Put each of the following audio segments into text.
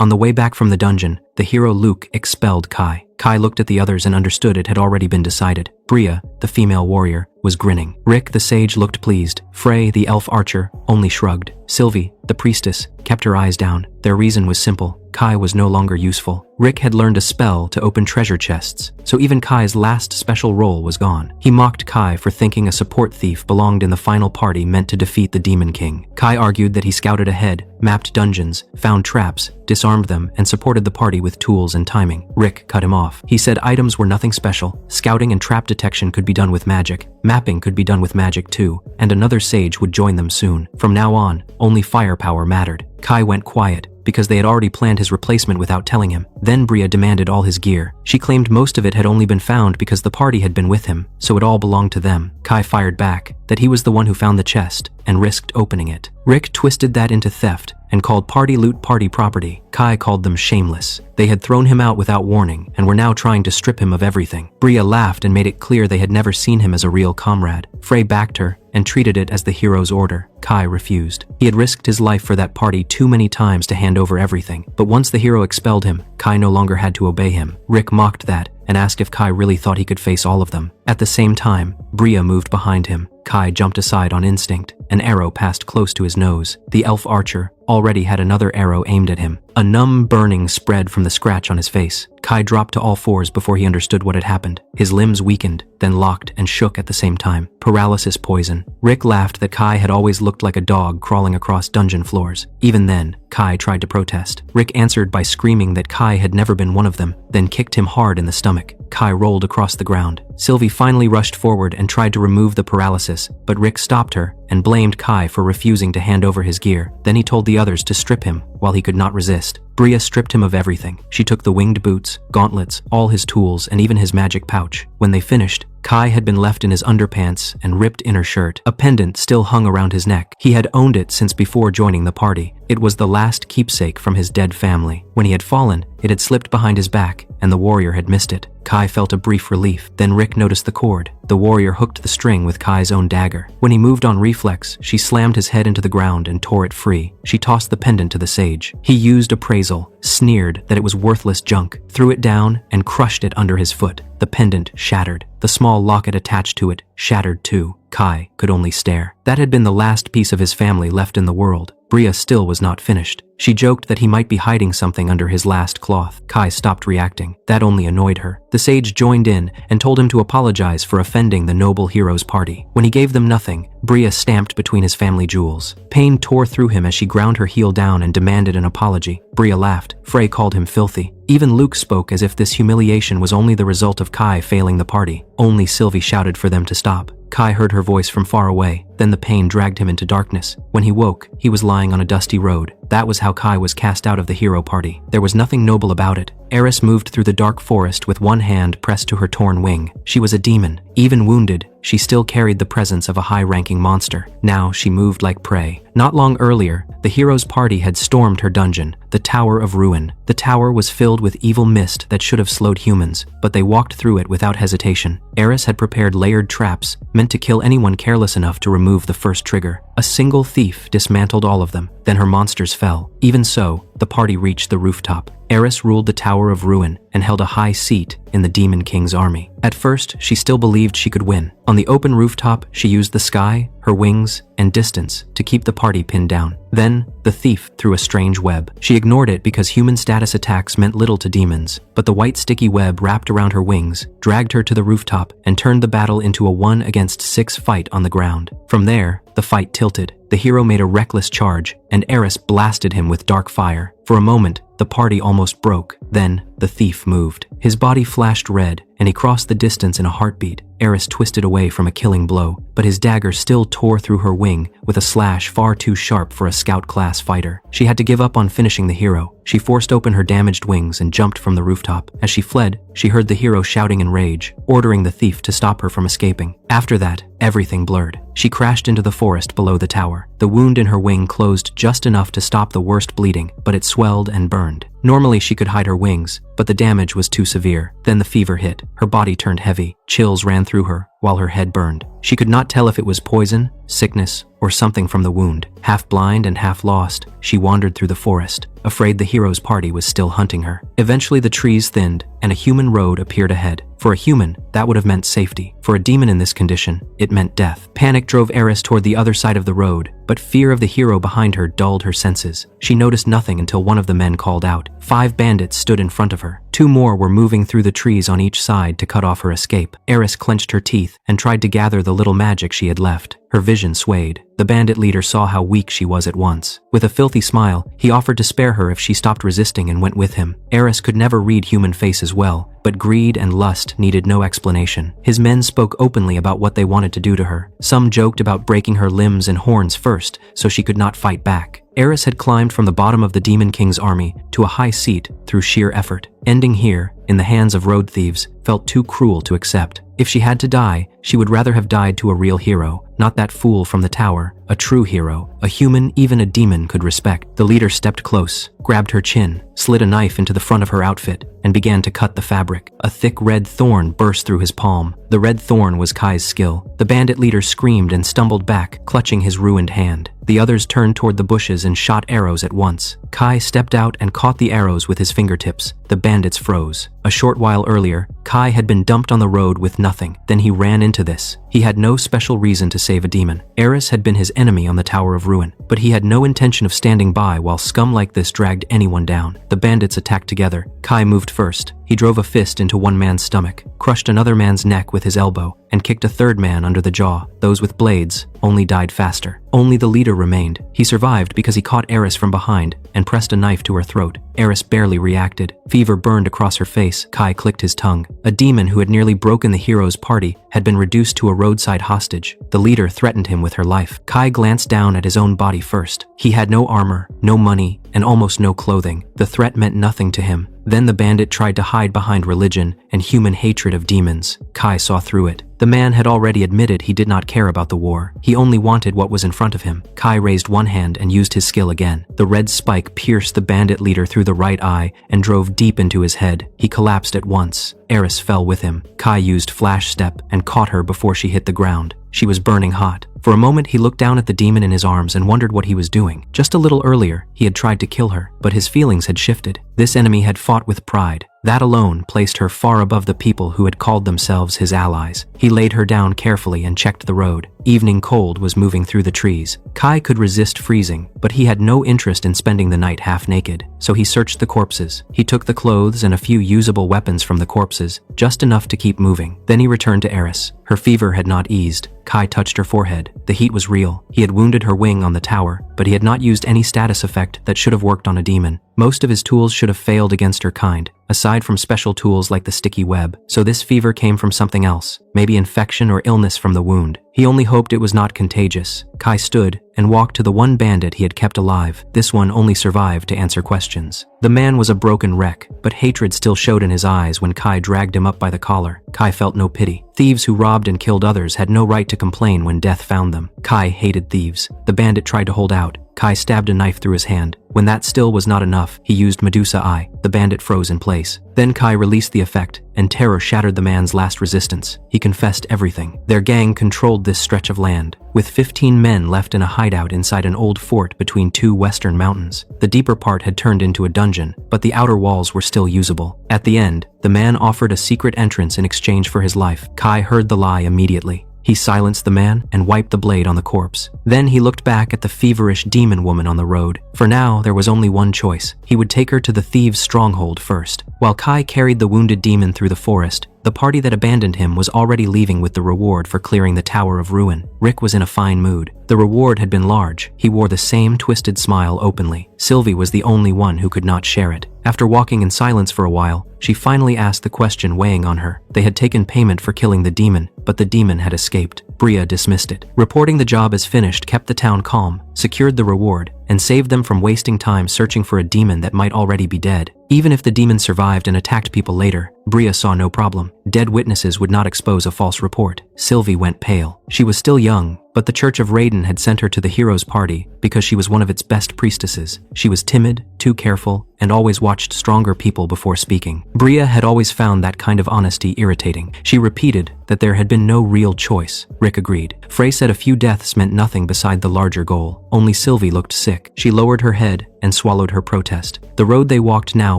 On the way back from the dungeon, the hero Luke expelled Kai. Kai looked at the others and understood it had already been decided. Bria, the female warrior, was grinning. Rick, the sage, looked pleased. Frey, the elf archer, only shrugged. Sylvie, the priestess, kept her eyes down. Their reason was simple. Kai was no longer useful. Rick had learned a spell to open treasure chests, so even Kai's last special role was gone. He mocked Kai for thinking a support thief belonged in the final party meant to defeat the Demon King. Kai argued that he scouted ahead, mapped dungeons, found traps, disarmed them, and supported the party with tools and timing. Rick cut him off. He said items were nothing special. Scouting and trap detection could be done with magic. Mapping could be done with magic too, and another sage would join them soon. From now on, only firepower mattered. Kai went quiet, because they had already planned his replacement without telling him. Then Bria demanded all his gear. She claimed most of it had only been found because the party had been with him, so it all belonged to them. Kai fired back that he was the one who found the chest and risked opening it. Rick twisted that into theft and called party loot party property. Kai called them shameless. They had thrown him out without warning and were now trying to strip him of everything. Bria laughed and made it clear they had never seen him as a real comrade. Frey backed her and treated it as the hero's order. Kai refused. He had risked his life for that party too many times to hand over everything. But once the hero expelled him, Kai no longer had to obey him. Rick mocked that and asked if Kai really thought he could face all of them. At the same time, Bria moved behind him. Kai jumped aside on instinct. An arrow passed close to his nose. The elf archer already had another arrow aimed at him. A numb burning spread from the scratch on his face. Kai dropped to all fours before he understood what had happened. His limbs weakened, then locked and shook at the same time. Paralysis poison. Rick laughed that Kai had always looked like a dog crawling across dungeon floors. Even then, Kai tried to protest. Rick answered by screaming that Kai had never been one of them, then kicked him hard in the stomach. Kai rolled across the ground. Sylvie finally rushed forward and tried to remove the paralysis, but Rick stopped her and blamed Kai for refusing to hand over his gear. Then he told the others to strip him while he could not resist. Bria stripped him of everything. She took the winged boots, gauntlets, all his tools, and even his magic pouch. When they finished, Kai had been left in his underpants and ripped inner shirt. A pendant still hung around his neck. He had owned it since before joining the party. It was the last keepsake from his dead family. When he had fallen, it had slipped behind his back, and the warrior had missed it. Kai felt a brief relief. Then Rick noticed the cord. The warrior hooked the string with Kai's own dagger. When he moved on reflex, she slammed his head into the ground and tore it free. She tossed the pendant to the sage. He used appraisal, sneered that it was worthless junk, threw it down, and crushed it under his foot. The pendant shattered. The small locket attached to it shattered too. Kai could only stare. That had been the last piece of his family left in the world. Bria still was not finished. She joked that he might be hiding something under his last cloth. Kai stopped reacting. That only annoyed her. The sage joined in and told him to apologize for offending the noble hero's party. When he gave them nothing, Bria stamped between his family jewels. Pain tore through him as she ground her heel down and demanded an apology. Bria laughed. Frey called him filthy. Even Luke spoke as if this humiliation was only the result of Kai failing the party. Only Sylvie shouted for them to stop. Kai heard her voice from far away. Then the pain dragged him into darkness. When he woke, he was lying on a dusty road. That was how Kai was cast out of the hero party. There was nothing noble about it. Aerys moved through the dark forest with one hand pressed to her torn wing. She was a demon. Even wounded, she still carried the presence of a high-ranking monster. Now she moved like prey. Not long earlier, the hero's party had stormed her dungeon, the Tower of Ruin. The tower was filled with evil mist that should have slowed humans, but they walked through it without hesitation. Aerys had prepared layered traps, meant to kill anyone careless enough to remove the first trigger. A single thief dismantled all of them. Then her monsters fell. Even so, the party reached the rooftop. Aerys ruled the Tower of Ruin and held a high seat in the Demon King's army. At first, she still believed she could win. On the open rooftop, she used the sky, her wings, and distance to keep the party pinned down. Then, the thief threw a strange web. She ignored it because human status attacks meant little to demons, but the white sticky web wrapped around her wings, dragged her to the rooftop, and turned the battle into a 1-against-6 fight on the ground. From there, the fight tilted. The hero made a reckless charge, and Aerys blasted him with dark fire. For a moment, the party almost broke. Then, the thief moved. His body flashed red, and he crossed the distance in a heartbeat. Aerys twisted away from a killing blow, but his dagger still tore through her wing with a slash far too sharp for a scout-class fighter. She had to give up on finishing the hero. She forced open her damaged wings and jumped from the rooftop. As she fled, she heard the hero shouting in rage, ordering the thief to stop her from escaping. After that, everything blurred. She crashed into the forest below the tower. The wound in her wing closed just enough to stop the worst bleeding, but it swelled and burned. Normally she could hide her wings, but the damage was too severe. Then the fever hit. Her body turned heavy. Chills ran through her. while her head burned. She could not tell if it was poison, sickness, or something from the wound. Half blind and half lost, she wandered through the forest, afraid the hero's party was still hunting her. Eventually the trees thinned, and a human road appeared ahead. For a human, that would have meant safety. For a demon in this condition, it meant death. Panic drove Aerys toward the other side of the road, but fear of the hero behind her dulled her senses. She noticed nothing until one of the men called out. 5 bandits stood in front of her. 2 more were moving through the trees on each side to cut off her escape. Aerys clenched her teeth and tried to gather the little magic she had left. Her vision swayed. The bandit leader saw how weak she was at once. With a filthy smile, he offered to spare her if she stopped resisting and went with him. Aerys could never read human faces well, but greed and lust needed no explanation. His men spoke openly about what they wanted to do to her. Some joked about breaking her limbs and horns first, so she could not fight back. Aerys had climbed from the bottom of the Demon King's army to a high seat through sheer effort. Ending here, in the hands of road thieves, felt too cruel to accept. If she had to die, she would rather have died to a real hero, not that fool from the tower, a true hero, a human even a demon could respect. The leader stepped close, grabbed her chin, slid a knife into the front of her outfit, and began to cut the fabric. A thick red thorn burst through his palm. The red thorn was Kai's skill. The bandit leader screamed and stumbled back, clutching his ruined hand. The others turned toward the bushes and shot arrows at once. Kai stepped out and caught the arrows with his fingertips. The bandits froze. A short while earlier, Kai had been dumped on the road with nothing. Then he ran into this. He had no special reason to save a demon. Aerys had been his enemy on the Tower of Ruin, but he had no intention of standing by while scum like this dragged anyone down. The bandits attacked together. Kai moved first. He drove a fist into one man's stomach, crushed another man's neck with his elbow, and kicked a third man under the jaw. Those with blades only died faster. Only the leader remained. He survived because he caught Aerys from behind and pressed a knife to her throat. Aerys barely reacted. Fever burned across her face. Kai clicked his tongue. A demon who had nearly broken the hero's party had been reduced to a roadside hostage. The leader threatened him with her life. Kai glanced down at his own body first. He had no armor, no money, and almost no clothing. The threat meant nothing to him. Then the bandit tried to hide behind religion and human hatred of demons. Kai saw through it. The man had already admitted he did not care about the war. He only wanted what was in front of him. Kai raised one hand and used his skill again. The red spike pierced the bandit leader through the right eye and drove deep into his head. He collapsed at once. Aerys fell with him. Kai used flash step and caught her before she hit the ground. She was burning hot. For a moment, he looked down at the demon in his arms and wondered what he was doing. Just a little earlier, he had tried to kill her, but his feelings had shifted. This enemy had fought with pride. That alone placed her far above the people who had called themselves his allies. He laid her down carefully and checked the road. Evening cold was moving through the trees. Kai could resist freezing, but he had no interest in spending the night half naked, so he searched the corpses. He took the clothes and a few usable weapons from the corpses, just enough to keep moving. Then he returned to Aerys. Her fever had not eased. Kai touched her forehead. The heat was real. He had wounded her wing on the tower, but he had not used any status effect that should have worked on a demon. Most of his tools should have failed against her kind, aside from special tools like the sticky web. So this fever came from something else, maybe infection or illness from the wound. He only hoped it was not contagious. Kai stood and walked to the one bandit he had kept alive. This one only survived to answer questions. The man was a broken wreck, but hatred still showed in his eyes when Kai dragged him up by the collar. Kai felt no pity. Thieves who robbed and killed others had no right to complain when death found them. Kai hated thieves. The bandit tried to hold out. Kai stabbed a knife through his hand. When that still was not enough, he used Medusa Eye. The bandit froze in place. Then Kai released the effect, and terror shattered the man's last resistance. He confessed everything. Their gang controlled this stretch of land, with 15 men left in a hideout inside an old fort between 2 western mountains. The deeper part had turned into a dungeon, but the outer walls were still usable. At the end, the man offered a secret entrance in exchange for his life. Kai heard the lie immediately. He silenced the man and wiped the blade on the corpse. Then he looked back at the feverish demon woman on the road. For now, there was only one choice. He would take her to the thieves' stronghold first. While Kai carried the wounded demon through the forest, the party that abandoned him was already leaving with the reward for clearing the Tower of Ruin. Rick was in a fine mood. The reward had been large. He wore the same twisted smile openly. Sylvie was the only one who could not share it. After walking in silence for a while, she finally asked the question weighing on her. They had taken payment for killing the demon, but the demon had escaped. Bria dismissed it. Reporting the job as finished kept the town calm, secured the reward, and saved them from wasting time searching for a demon that might already be dead. Even if the demon survived and attacked people later, Bria saw no problem. Dead witnesses would not expose a false report. Sylvie went pale. She was still young, but the Church of Raiden had sent her to the heroes' party because she was one of its best priestesses. She was timid, too careful, and always watched stronger people before speaking. Bria had always found that kind of honesty irritating. She repeated that there had been no real choice. Rick agreed. Frey said a few deaths meant nothing beside the larger goal. Only Sylvie looked sick. She lowered her head and swallowed her protest. The road they walked now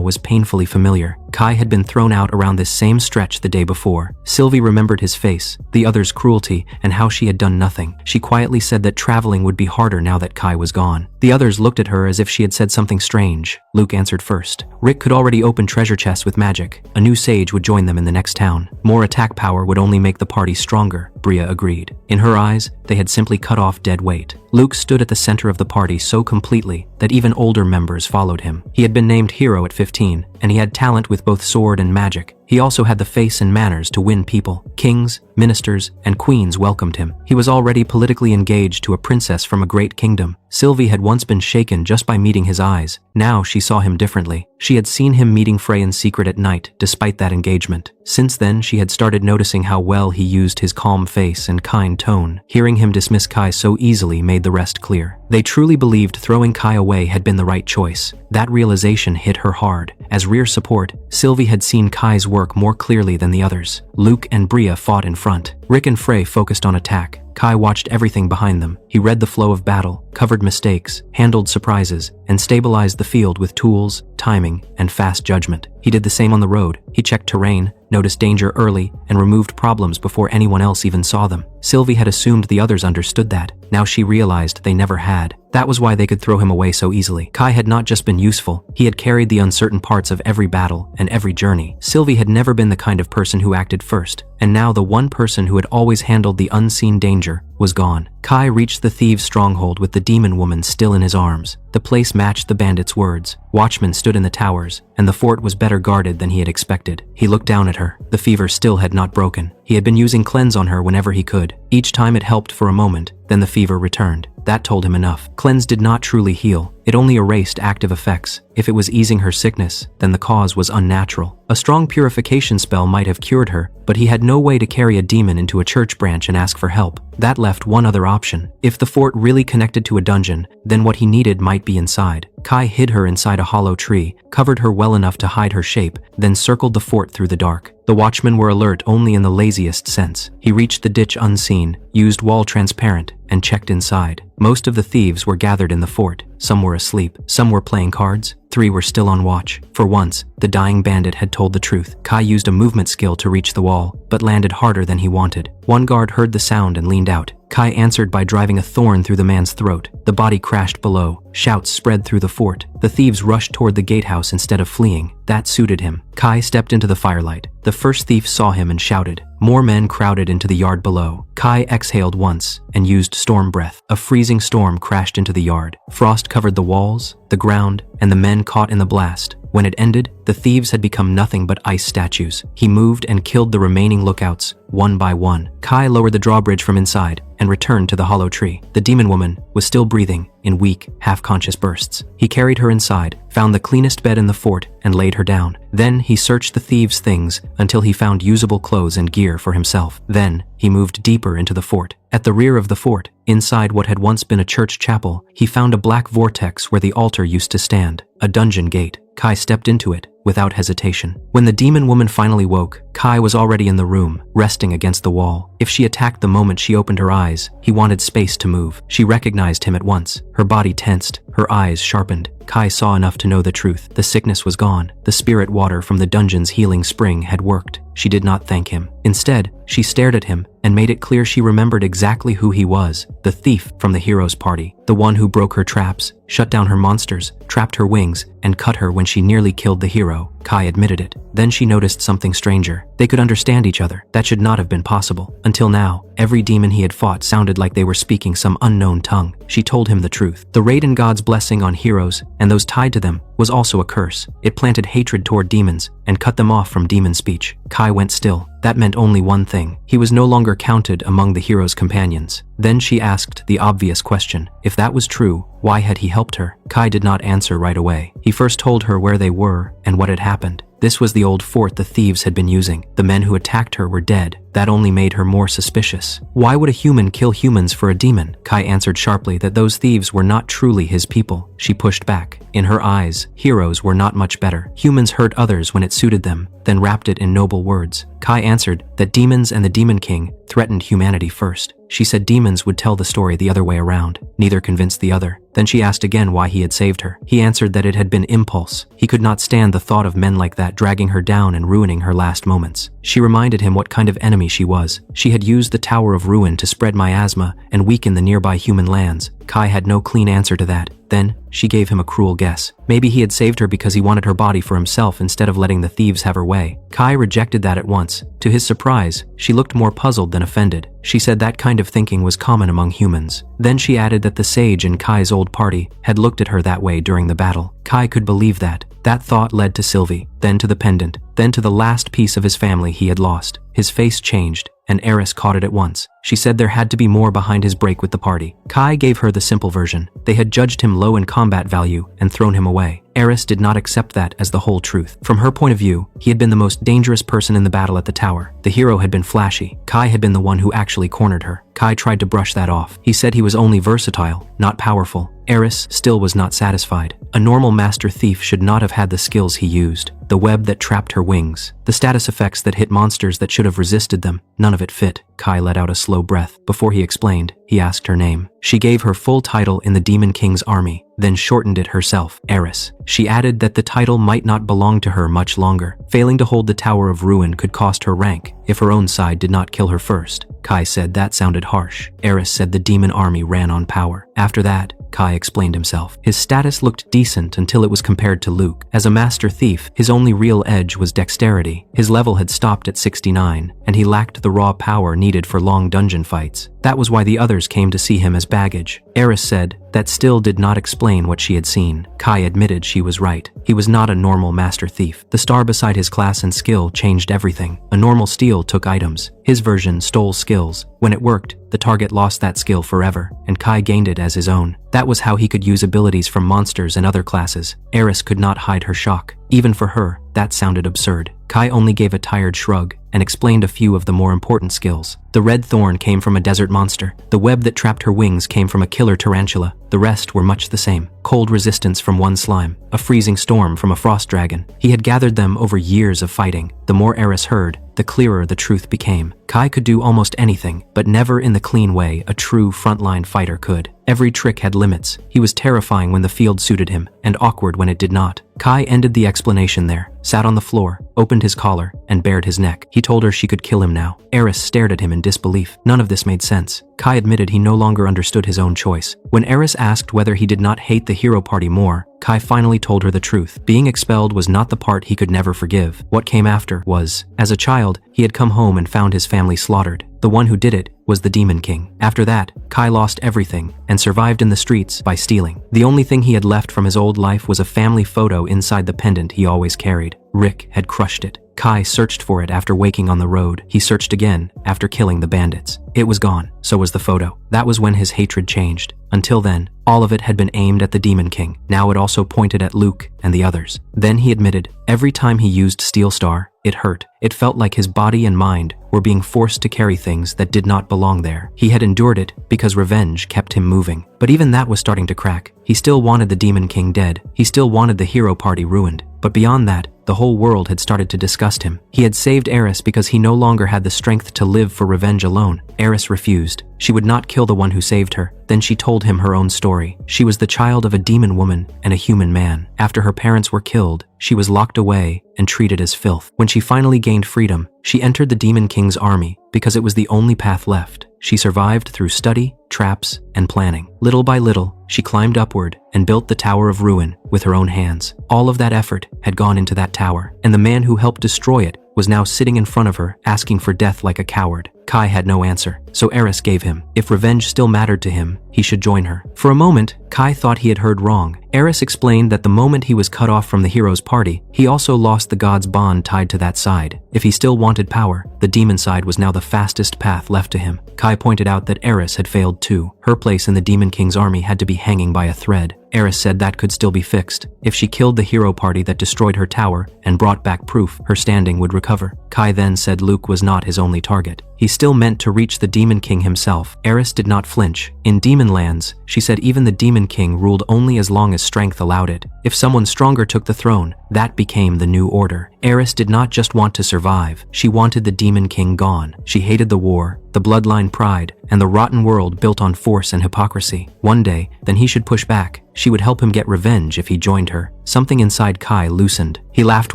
was painfully familiar. Kai had been thrown out around this same stretch the day before. Sylvie remembered his face, the other's cruelty, and how she had done nothing. She quietly said that traveling would be harder now that Kai was gone. The others looked at her as if she had said something strange. Luke answered first. Rick could already open treasure chests with magic. A new sage would join them in the next town. More attack power would only make the party stronger, Bria agreed. In her eyes, they had simply cut off dead weight. Luke stood at the center of the party so completely that even older members followed him. He had been named hero at 15, and he had talent with both sword and magic. He also had the face and manners to win people. Kings, ministers, and queens welcomed him. He was already politically engaged to a princess from a great kingdom. Sylvie had once been shaken just by meeting his eyes. Now she saw him differently. She had seen him meeting Frey in secret at night, despite that engagement. Since then, she had started noticing how well he used his calm face and kind tone. Hearing him dismiss Kai so easily made the rest clear. They truly believed throwing Kai away had been the right choice. That realization hit her hard. As rear support, Sylvie had seen Kai's work more clearly than the others. Luke and Bria fought in front. Rick and Frey focused on attack. Kai watched everything behind them. He read the flow of battle, covered mistakes, handled surprises, and stabilized the field with tools, timing, and fast judgment. He did the same on the road. He checked terrain, noticed danger early, and removed problems before anyone else even saw them. Sylvie had assumed the others understood that. Now she realized they never had. That was why they could throw him away so easily. Kai had not just been useful, he had carried the uncertain parts of every battle and every journey. Sylvie had never been the kind of person who acted first, and now the one person who had always handled the unseen danger was gone. Kai reached the thieves' stronghold with the demon woman still in his arms. The place matched the bandits' words. Watchmen stood in the towers, and the fort was better guarded than he had expected. He looked down at her. The fever still had not broken. He had been using cleanse on her whenever he could. Each time it helped for a moment, then the fever returned. That told him enough. Cleanse did not truly heal. It only erased active effects. If it was easing her sickness, then the cause was unnatural. A strong purification spell might have cured her, but he had no way to carry a demon into a church branch and ask for help. That left one other option. If the fort really connected to a dungeon, then what he needed might be inside. Kai hid her inside a hollow tree, covered her well enough to hide her shape, then circled the fort through the dark. The watchmen were alert only in the laziest sense. He reached the ditch unseen, used wall transparent, and checked inside. Most of the thieves were gathered in the fort. Some were asleep, some were playing cards, 3 were still on watch. For once, the dying bandit had told the truth. Kai used a movement skill to reach the wall, but landed harder than he wanted. One guard heard the sound and leaned out. Kai answered by driving a thorn through the man's throat. The body crashed below. Shouts spread through the fort. The thieves rushed toward the gatehouse instead of fleeing. That suited him. Kai stepped into the firelight. The first thief saw him and shouted. More men crowded into the yard below. Kai exhaled once and used storm breath. A freezing storm crashed into the yard. Frost covered the walls, the ground, and the men caught in the blast. When it ended, the thieves had become nothing but ice statues. He moved and killed the remaining lookouts, one by one. Kai lowered the drawbridge from inside and returned to the hollow tree. The demon woman was still breathing in weak, half-conscious bursts. He carried her inside, found the cleanest bed in the fort, and laid her down. Then he searched the thieves' things until he found usable clothes and gear for himself. Then he moved deeper into the fort. At the rear of the fort, inside what had once been a church chapel, he found a black vortex where the altar used to stand, a dungeon gate. Kai stepped into it without hesitation. When the demon woman finally woke, Kai was already in the room, resting against the wall. If she attacked the moment she opened her eyes, he wanted space to move. She recognized him at once. Her body tensed, her eyes sharpened. Kai saw enough to know the truth. The sickness was gone. The spirit water from the dungeon's healing spring had worked. She did not thank him. Instead, she stared at him and made it clear she remembered exactly who he was, the thief from the hero's party, the one who broke her traps, shut down her monsters, trapped her wings, and cut her when she nearly killed the hero. Kai admitted it. Then she noticed something stranger. They could understand each other. That should not have been possible. Until now, every demon he had fought sounded like they were speaking some unknown tongue. She told him the truth. The Raiden god's blessing on heroes, and those tied to them, was also a curse. It planted hatred toward demons and cut them off from demon speech. Kai went still. That meant only one thing. He was no longer counted among the hero's companions. Then she asked the obvious question. If that was true, why had he helped her? Kai did not answer right away. He first told her where they were and what had happened. This was the old fort the thieves had been using. The men who attacked her were dead, That only made her more suspicious. Why would a human kill humans for a demon? Kai answered sharply that those thieves were not truly his people. She pushed back. In her eyes, heroes were not much better. Humans hurt others when it suited them, then wrapped it in noble words. Kai answered that demons and the Demon King threatened humanity first. She said demons would tell the story the other way around. Neither convinced the other. Then she asked again why he had saved her. He answered that it had been impulse. He could not stand the thought of men like that dragging her down and ruining her last moments. She reminded him what kind of enemy she was. She had used the Tower of Ruin to spread miasma and weaken the nearby human lands. Kai had no clean answer to that. Then, she gave him a cruel guess. Maybe he had saved her because he wanted her body for himself instead of letting the thieves have her way. Kai rejected that at once. To his surprise, she looked more puzzled than offended. She said that kind of thinking was common among humans. Then she added that the sage in Kai's old party had looked at her that way during the battle. Kai could believe that. That thought led to Sylvie, then to the pendant, then to the last piece of his family he had lost. His face changed, and Aerys caught it at once. She said there had to be more behind his break with the party. Kai gave her the simple version. They had judged him low in combat value and thrown him away. Aerys did not accept that as the whole truth. From her point of view, he had been the most dangerous person in the battle at the tower. The hero had been flashy. Kai had been the one who actually cornered her. Kai tried to brush that off. He said he was only versatile, not powerful. Aerys still was not satisfied. A normal master thief should not have had the skills he used. The web that trapped her wings. The status effects that hit monsters that should have resisted them. None of it fit. Kai let out a slow breath. Before he explained, he asked her name. She gave her full title in the Demon King's army, then shortened it herself, Aerys. She added that the title might not belong to her much longer. Failing to hold the Tower of Ruin could cost her rank, if her own side did not kill her first. Kai said that sounded harsh. Aerys said the demon army ran on power. After that, Kai explained himself. His status looked decent until it was compared to Luke. As a master thief, his only real edge was dexterity. His level had stopped at 69, and he lacked the raw power needed for long dungeon fights. That was why the others came to see him as baggage. Aerys said that still did not explain what she had seen. Kai admitted she was right. He was not a normal master thief. The star beside his class and skill changed everything. A normal steal took items. His version stole skills. When it worked, the target lost that skill forever, and Kai gained it as his own. That was how he could use abilities from monsters and other classes. Aerys could not hide her shock. Even for her, that sounded absurd. Kai only gave a tired shrug and explained a few of the more important skills. The red thorn came from a desert monster. The web that trapped her wings came from a killer tarantula. The rest were much the same. Cold resistance from one slime. A freezing storm from a frost dragon. He had gathered them over years of fighting. The more Aerys heard, the clearer the truth became. Kai could do almost anything, but never in the clean way a true frontline fighter could. Every trick had limits. He was terrifying when the field suited him, and awkward when it did not. Kai ended the explanation there, sat on the floor, opened his collar, and bared his neck. He told her she could kill him now. Aerys stared at him in disbelief. None of this made sense. Kai admitted he no longer understood his own choice. When Aerys asked whether he did not hate the hero party more, Kai finally told her the truth. Being expelled was not the part he could never forgive. What came after was, as a child, he had come home and found his family slaughtered. The one who did it was the Demon King. After that, Kai lost everything and survived in the streets by stealing. The only thing he had left from his old life was a family photo inside the pendant he always carried. Rick had crushed it. Kai searched for it after waking on the road. He searched again after killing the bandits. It was gone. So was the photo. That was when his hatred changed. Until then, all of it had been aimed at the Demon King. Now it also pointed at Luke and the others. Then he admitted, every time he used Steel Star, it hurt. It felt like his body and mind were being forced to carry things that did not belong there. He had endured it because revenge kept him moving. But even that was starting to crack. He still wanted the Demon King dead. He still wanted the hero party ruined. But beyond that, the whole world had started to disgust him. He had saved Aerys because he no longer had the strength to live for revenge alone. Aerys refused. She would not kill the one who saved her. Then she told him her own story. She was the child of a demon woman and a human man. After her parents were killed, she was locked away and treated as filth. When she finally gained freedom, she entered the Demon King's army because it was the only path left. She survived through study, traps, and planning. Little by little, she climbed upward and built the Tower of Ruin with her own hands. All of that effort had gone into that tower, and the man who helped destroy it was now sitting in front of her, asking for death like a coward. Kai had no answer, so Aerys gave him. If revenge still mattered to him, he should join her. For a moment, Kai thought he had heard wrong. Aerys explained that the moment he was cut off from the hero's party, he also lost the god's bond tied to that side. If he still wanted power, the demon side was now the fastest path left to him. Kai pointed out that Aerys had failed too. Her place in the Demon King's army had to be hanging by a thread. Aerys said that could still be fixed. If she killed the hero party that destroyed her tower and brought back proof, her standing would recover. Kai then said Luke was not his only target. He still meant to reach the Demon King himself. Aerys did not flinch. In Demon Lands, she said even the Demon King ruled only as long as strength allowed it. If someone stronger took the throne, that became the new order. Aerys did not just want to survive, she wanted the Demon King gone. She hated the war, the bloodline pride, and the rotten world built on force and hypocrisy. One day, then he should push back. She would help him get revenge if he joined her. Something inside Kai loosened. He laughed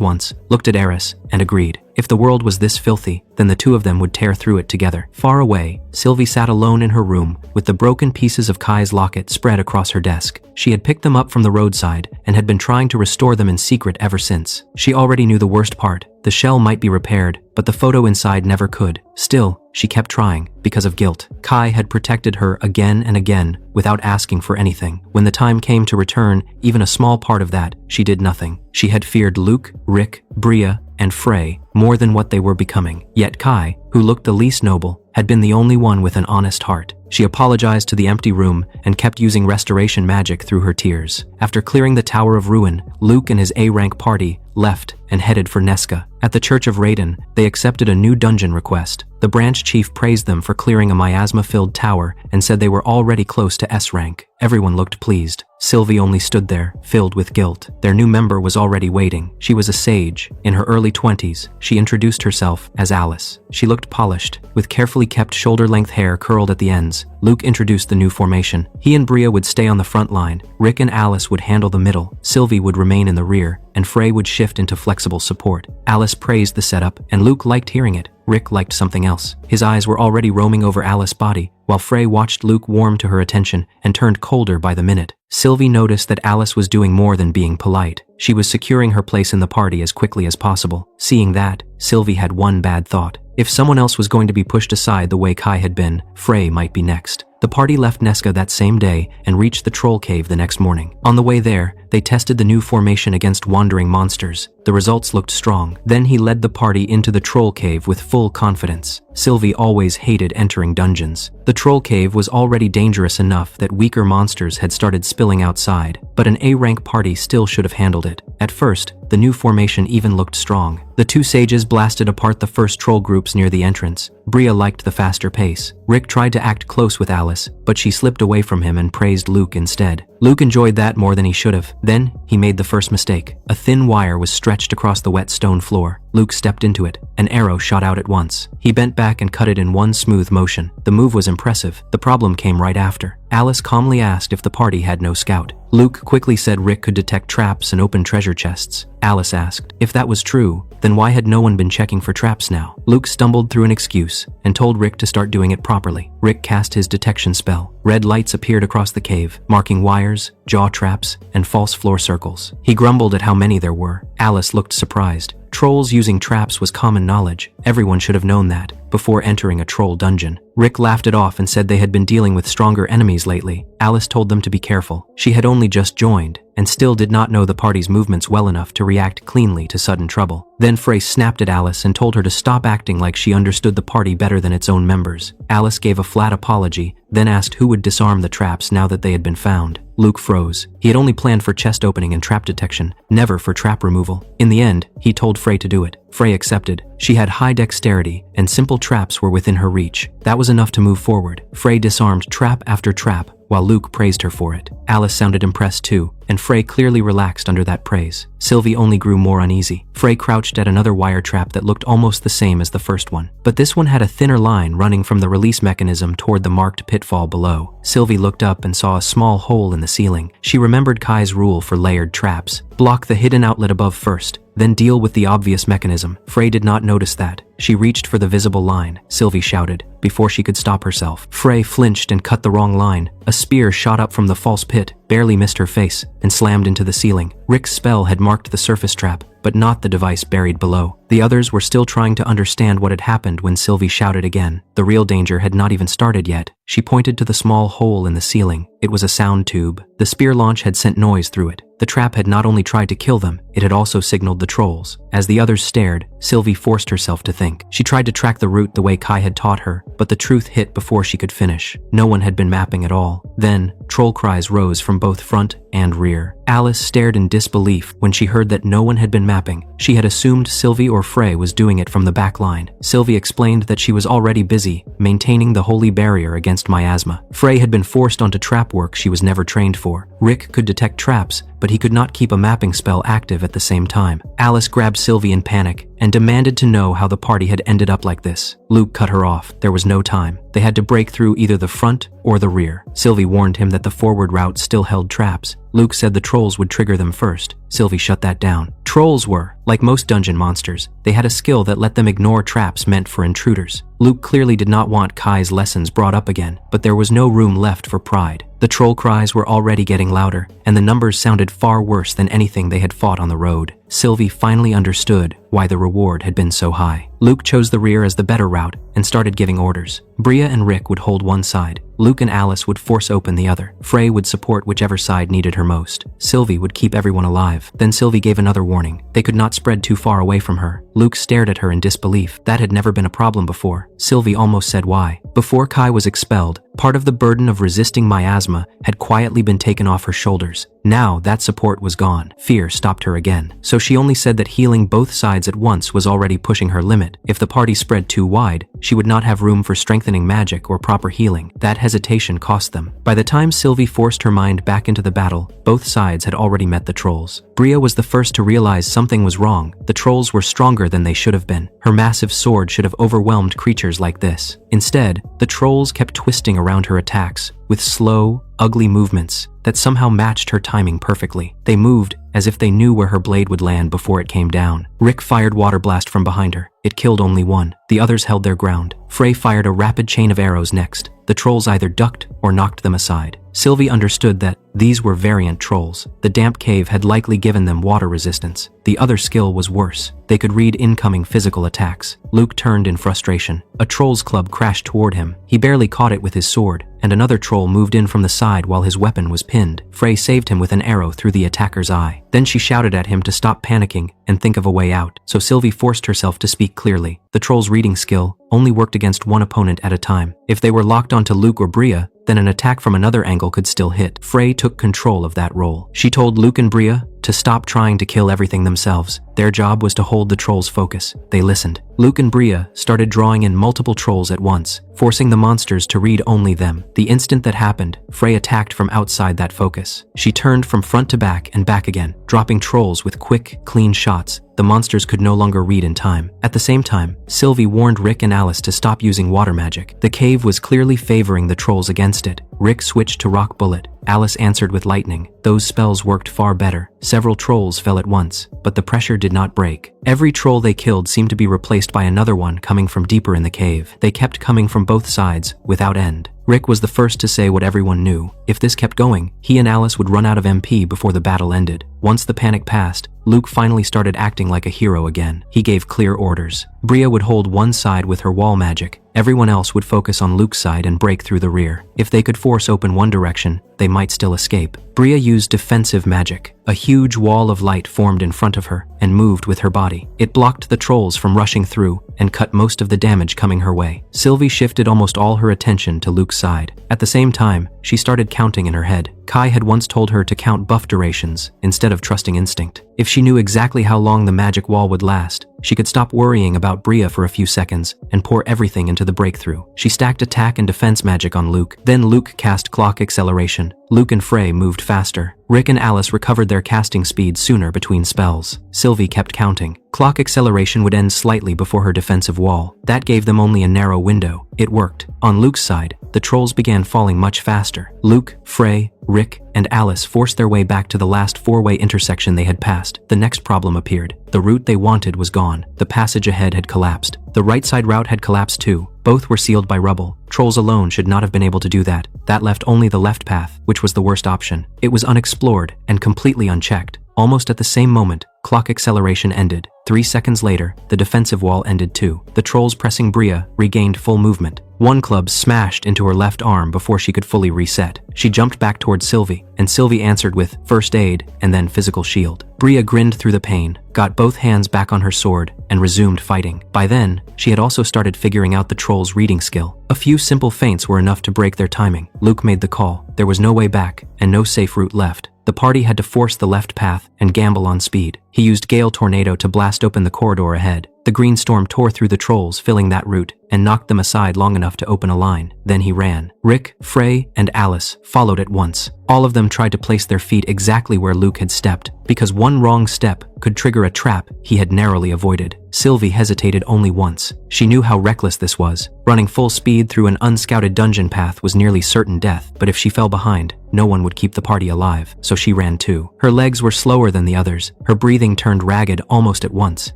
once, looked at Aerys, and agreed. If the world was this filthy, then the two of them would tear through it together. Far away, Sylvie sat alone in her room, with the broken pieces of Kai's locket spread across her desk. She had picked them up from the roadside, and had been trying to restore them in secret ever since. She already knew the worst part. The shell might be repaired, but the photo inside never could. Still, she kept trying, because of guilt. Kai had protected her again and again, without asking for anything. When the time came to return, even a small part of that, she did nothing. She had feared Luke, Rick, Bria, and Frey more than what they were becoming. Yet Kai, who looked the least noble, had been the only one with an honest heart. She apologized to the empty room and kept using restoration magic through her tears. After clearing the Tower of Ruin, Luke and his A-rank party left and headed for Nesca. At the Church of Raiden, they accepted a new dungeon request. The branch chief praised them for clearing a miasma-filled tower and said they were already close to S rank. Everyone looked pleased. Sylvie only stood there, filled with guilt. Their new member was already waiting. She was a sage. In her early 20s, she introduced herself as Alice. She looked polished, with carefully kept shoulder-length hair curled at the ends. Luke introduced the new formation. He and Bria would stay on the front line. Rick and Alice would handle the middle. Sylvie would remain in the rear, and Frey would shift into flexible support. Alice praised the setup, and Luke liked hearing it. Rick liked something else. His eyes were already roaming over Alice's body, while Frey watched Luke warm to her attention and turned colder by the minute. Sylvie noticed that Alice was doing more than being polite. She was securing her place in the party as quickly as possible. Seeing that, Sylvie had one bad thought. If someone else was going to be pushed aside the way Kai had been, Frey might be next. The party left Nesca that same day and reached the troll cave the next morning. On the way there, they tested the new formation against wandering monsters. The results looked strong. Then he led the party into the troll cave with full confidence. Sylvie always hated entering dungeons. The troll cave was already dangerous enough that weaker monsters had started spilling outside, but an A-rank party still should have handled it. At first, the new formation even looked strong. The two sages blasted apart the first troll groups near the entrance. Bria liked the faster pace. Rick tried to act close with Alice, but she slipped away from him and praised Luke instead. Luke enjoyed that more than he should have. Then, he made the first mistake. A thin wire was stretched across the wet stone floor. Luke stepped into it. An arrow shot out at once. He bent back and cut it in one smooth motion. The move was impressive. The problem came right after. Alice calmly asked if the party had no scout. Luke quickly said Rick could detect traps and open treasure chests. Alice asked, if that was true, then why had no one been checking for traps now? Luke stumbled through an excuse and told Rick to start doing it properly. Rick cast his detection spell. Red lights appeared across the cave, marking wires, jaw traps, and false floor circles. He grumbled at how many there were. Alice looked surprised. Trolls using traps was common knowledge. Everyone should have known that before entering a troll dungeon. Rick laughed it off and said they had been dealing with stronger enemies lately. Alice told them to be careful. She had only just joined and still did not know the party's movements well enough to react cleanly to sudden trouble. Then Frey snapped at Alice and told her to stop acting like she understood the party better than its own members. Alice gave a flat apology, then asked who would disarm the traps now that they had been found. Luke froze. He had only planned for chest opening and trap detection, never for trap removal. In the end, he told Frey to do it. Frey accepted. She had high dexterity, and simple traps were within her reach. That was enough to move forward. Frey disarmed trap after trap, while Luke praised her for it. Alice sounded impressed too, and Frey clearly relaxed under that praise. Sylvie only grew more uneasy. Frey crouched at another wire trap that looked almost the same as the first one, but this one had a thinner line running from the release mechanism toward the marked pitfall below. Sylvie looked up and saw a small hole in the ceiling. She remembered Kai's rule for layered traps. Block the hidden outlet above first, then deal with the obvious mechanism. Frey did not notice that. She reached for the visible line. Sylvie shouted, before she could stop herself. Frey flinched and cut the wrong line. A spear shot up from the false pit, barely missed her face, and slammed into the ceiling. Rick's spell had marked the surface trap, but not the device buried below. The others were still trying to understand what had happened when Sylvie shouted again. The real danger had not even started yet. She pointed to the small hole in the ceiling. It was a sound tube. The spear launch had sent noise through it. The trap had not only tried to kill them, it had also signaled the trolls. As the others stared, Sylvie forced herself to think. She tried to track the route the way Kai had taught her, but the truth hit before she could finish. No one had been mapping at all. Then, troll cries rose from both front and rear. Alice stared in disbelief when she heard that no one had been mapping. She had assumed Sylvie or Frey was doing it from the back line. Sylvie explained that she was already busy maintaining the holy barrier against miasma. Frey had been forced onto trap work she was never trained for. Rick could detect traps, but he could not keep a mapping spell active at the same time. Alice grabbed Sylvie in panic and demanded to know how the party had ended up like this. Luke cut her off. There was no time. They had to break through either the front or the rear. Sylvie warned him that the forward route still held traps. Luke said the trolls would trigger them first. Sylvie shut that down. Trolls were, like most dungeon monsters, they had a skill that let them ignore traps meant for intruders. Luke clearly did not want Kai's lessons brought up again, but there was no room left for pride. The troll cries were already getting louder, and the numbers sounded far worse than anything they had fought on the road. Sylvie finally understood why the reward had been so high. Luke chose the rear as the better route and started giving orders. Bria and Rick would hold one side. Luke and Alice would force open the other. Frey would support whichever side needed her most. Sylvie would keep everyone alive. Then Sylvie gave another warning. They could not spread too far away from her. Luke stared at her in disbelief. That had never been a problem before. Sylvie almost said why. Before Kai was expelled, part of the burden of resisting miasma had quietly been taken off her shoulders. Now that support was gone. Fear stopped her again. So she only said that healing both sides at once was already pushing her limit. If the party spread too wide, she would not have room for strengthening magic or proper healing. That hesitation cost them. By the time Sylvie forced her mind back into the battle, both sides had already met the trolls. Bria was the first to realize something was wrong. The trolls were stronger than they should have been. Her massive sword should have overwhelmed creatures like this. Instead, the trolls kept twisting around her attacks with slow, ugly movements that somehow matched her timing perfectly. They moved as if they knew where her blade would land before it came down. Rick fired water blast from behind her. It killed only one. The others held their ground. Frey fired a rapid chain of arrows next. The trolls either ducked or knocked them aside. Sylvie understood that these were variant trolls. The damp cave had likely given them water resistance. The other skill was worse. They could read incoming physical attacks. Luke turned in frustration. A troll's club crashed toward him. He barely caught it with his sword, and another troll moved in from the side while his weapon was pinned. Frey saved him with an arrow through the attacker's eye. Then she shouted at him to stop panicking and think of a way out. So Sylvie forced herself to speak clearly. The troll's reading skill only worked against one opponent at a time. If they were locked onto Luke or Bria, then an attack from another angle could still hit. Frey took control of that role. She told Luke and Bria to stop trying to kill everything themselves. Their job was to hold the trolls' focus. They listened. Luke and Bria started drawing in multiple trolls at once, forcing the monsters to read only them. The instant that happened, Frey attacked from outside that focus. She turned from front to back and back again, dropping trolls with quick, clean shots. The monsters could no longer read in time. At the same time, Sylvie warned Rick and Alice to stop using water magic. The cave was clearly favoring the trolls against it. Rick switched to rock bullet. Alice answered with lightning. Those spells worked far better. Several trolls fell at once, but the pressure did not break. Every troll they killed seemed to be replaced by another one coming from deeper in the cave. They kept coming from both sides, without end. Rick was the first to say what everyone knew. If this kept going, he and Alice would run out of MP before the battle ended. Once the panic passed, Luke finally started acting like a hero again. He gave clear orders. Bria would hold one side with her wall magic. Everyone else would focus on Luke's side and break through the rear. If they could force open one direction, they might still escape. Bria used defensive magic. A huge wall of light formed in front of her and moved with her body. It blocked the trolls from rushing through and cut most of the damage coming her way. Sylvie shifted almost all her attention to Luke's side. At the same time, she started counting in her head. Kai had once told her to count buff durations instead of trusting instinct. If she knew exactly how long the magic wall would last, she could stop worrying about Bria for a few seconds and pour everything into the breakthrough. She stacked attack and defense magic on Luke. Then Luke cast clock acceleration. Luke and Frey moved faster. Rick and Alice recovered their casting speed sooner between spells. Sylvie kept counting. Clock acceleration would end slightly before her defensive wall. That gave them only a narrow window. It worked. On Luke's side, the trolls began falling much faster. Luke, Frey, Rick, and Alice forced their way back to the last four-way intersection they had passed. The next problem appeared. The route they wanted was gone. The passage ahead had collapsed. The right side route had collapsed too. Both were sealed by rubble. Trolls alone should not have been able to do that. That left only the left path, which was the worst option. It was unexplored and completely unchecked. Almost at the same moment, clock acceleration ended. 3 seconds later, the defensive wall ended too. The trolls pressing Bria regained full movement. One club smashed into her left arm before she could fully reset. She jumped back towards Sylvie, and Sylvie answered with first aid and then physical shield. Bria grinned through the pain, got both hands back on her sword, and resumed fighting. By then, she had also started figuring out the troll's reading skill. A few simple feints were enough to break their timing. Luke made the call. There was no way back, and no safe route left. The party had to force the left path and gamble on speed. He used Gale Tornado to blast open the corridor ahead. The green storm tore through the trolls, filling that route, and knocked them aside long enough to open a line. Then he ran. Rick, Frey, and Alice followed at once. All of them tried to place their feet exactly where Luke had stepped, because one wrong step could trigger a trap he had narrowly avoided. Sylvie hesitated only once. She knew how reckless this was. Running full speed through an unscouted dungeon path was nearly certain death, but if she fell behind, no one would keep the party alive, so she ran too. Her legs were slower than the others. Her breathing turned ragged almost at once.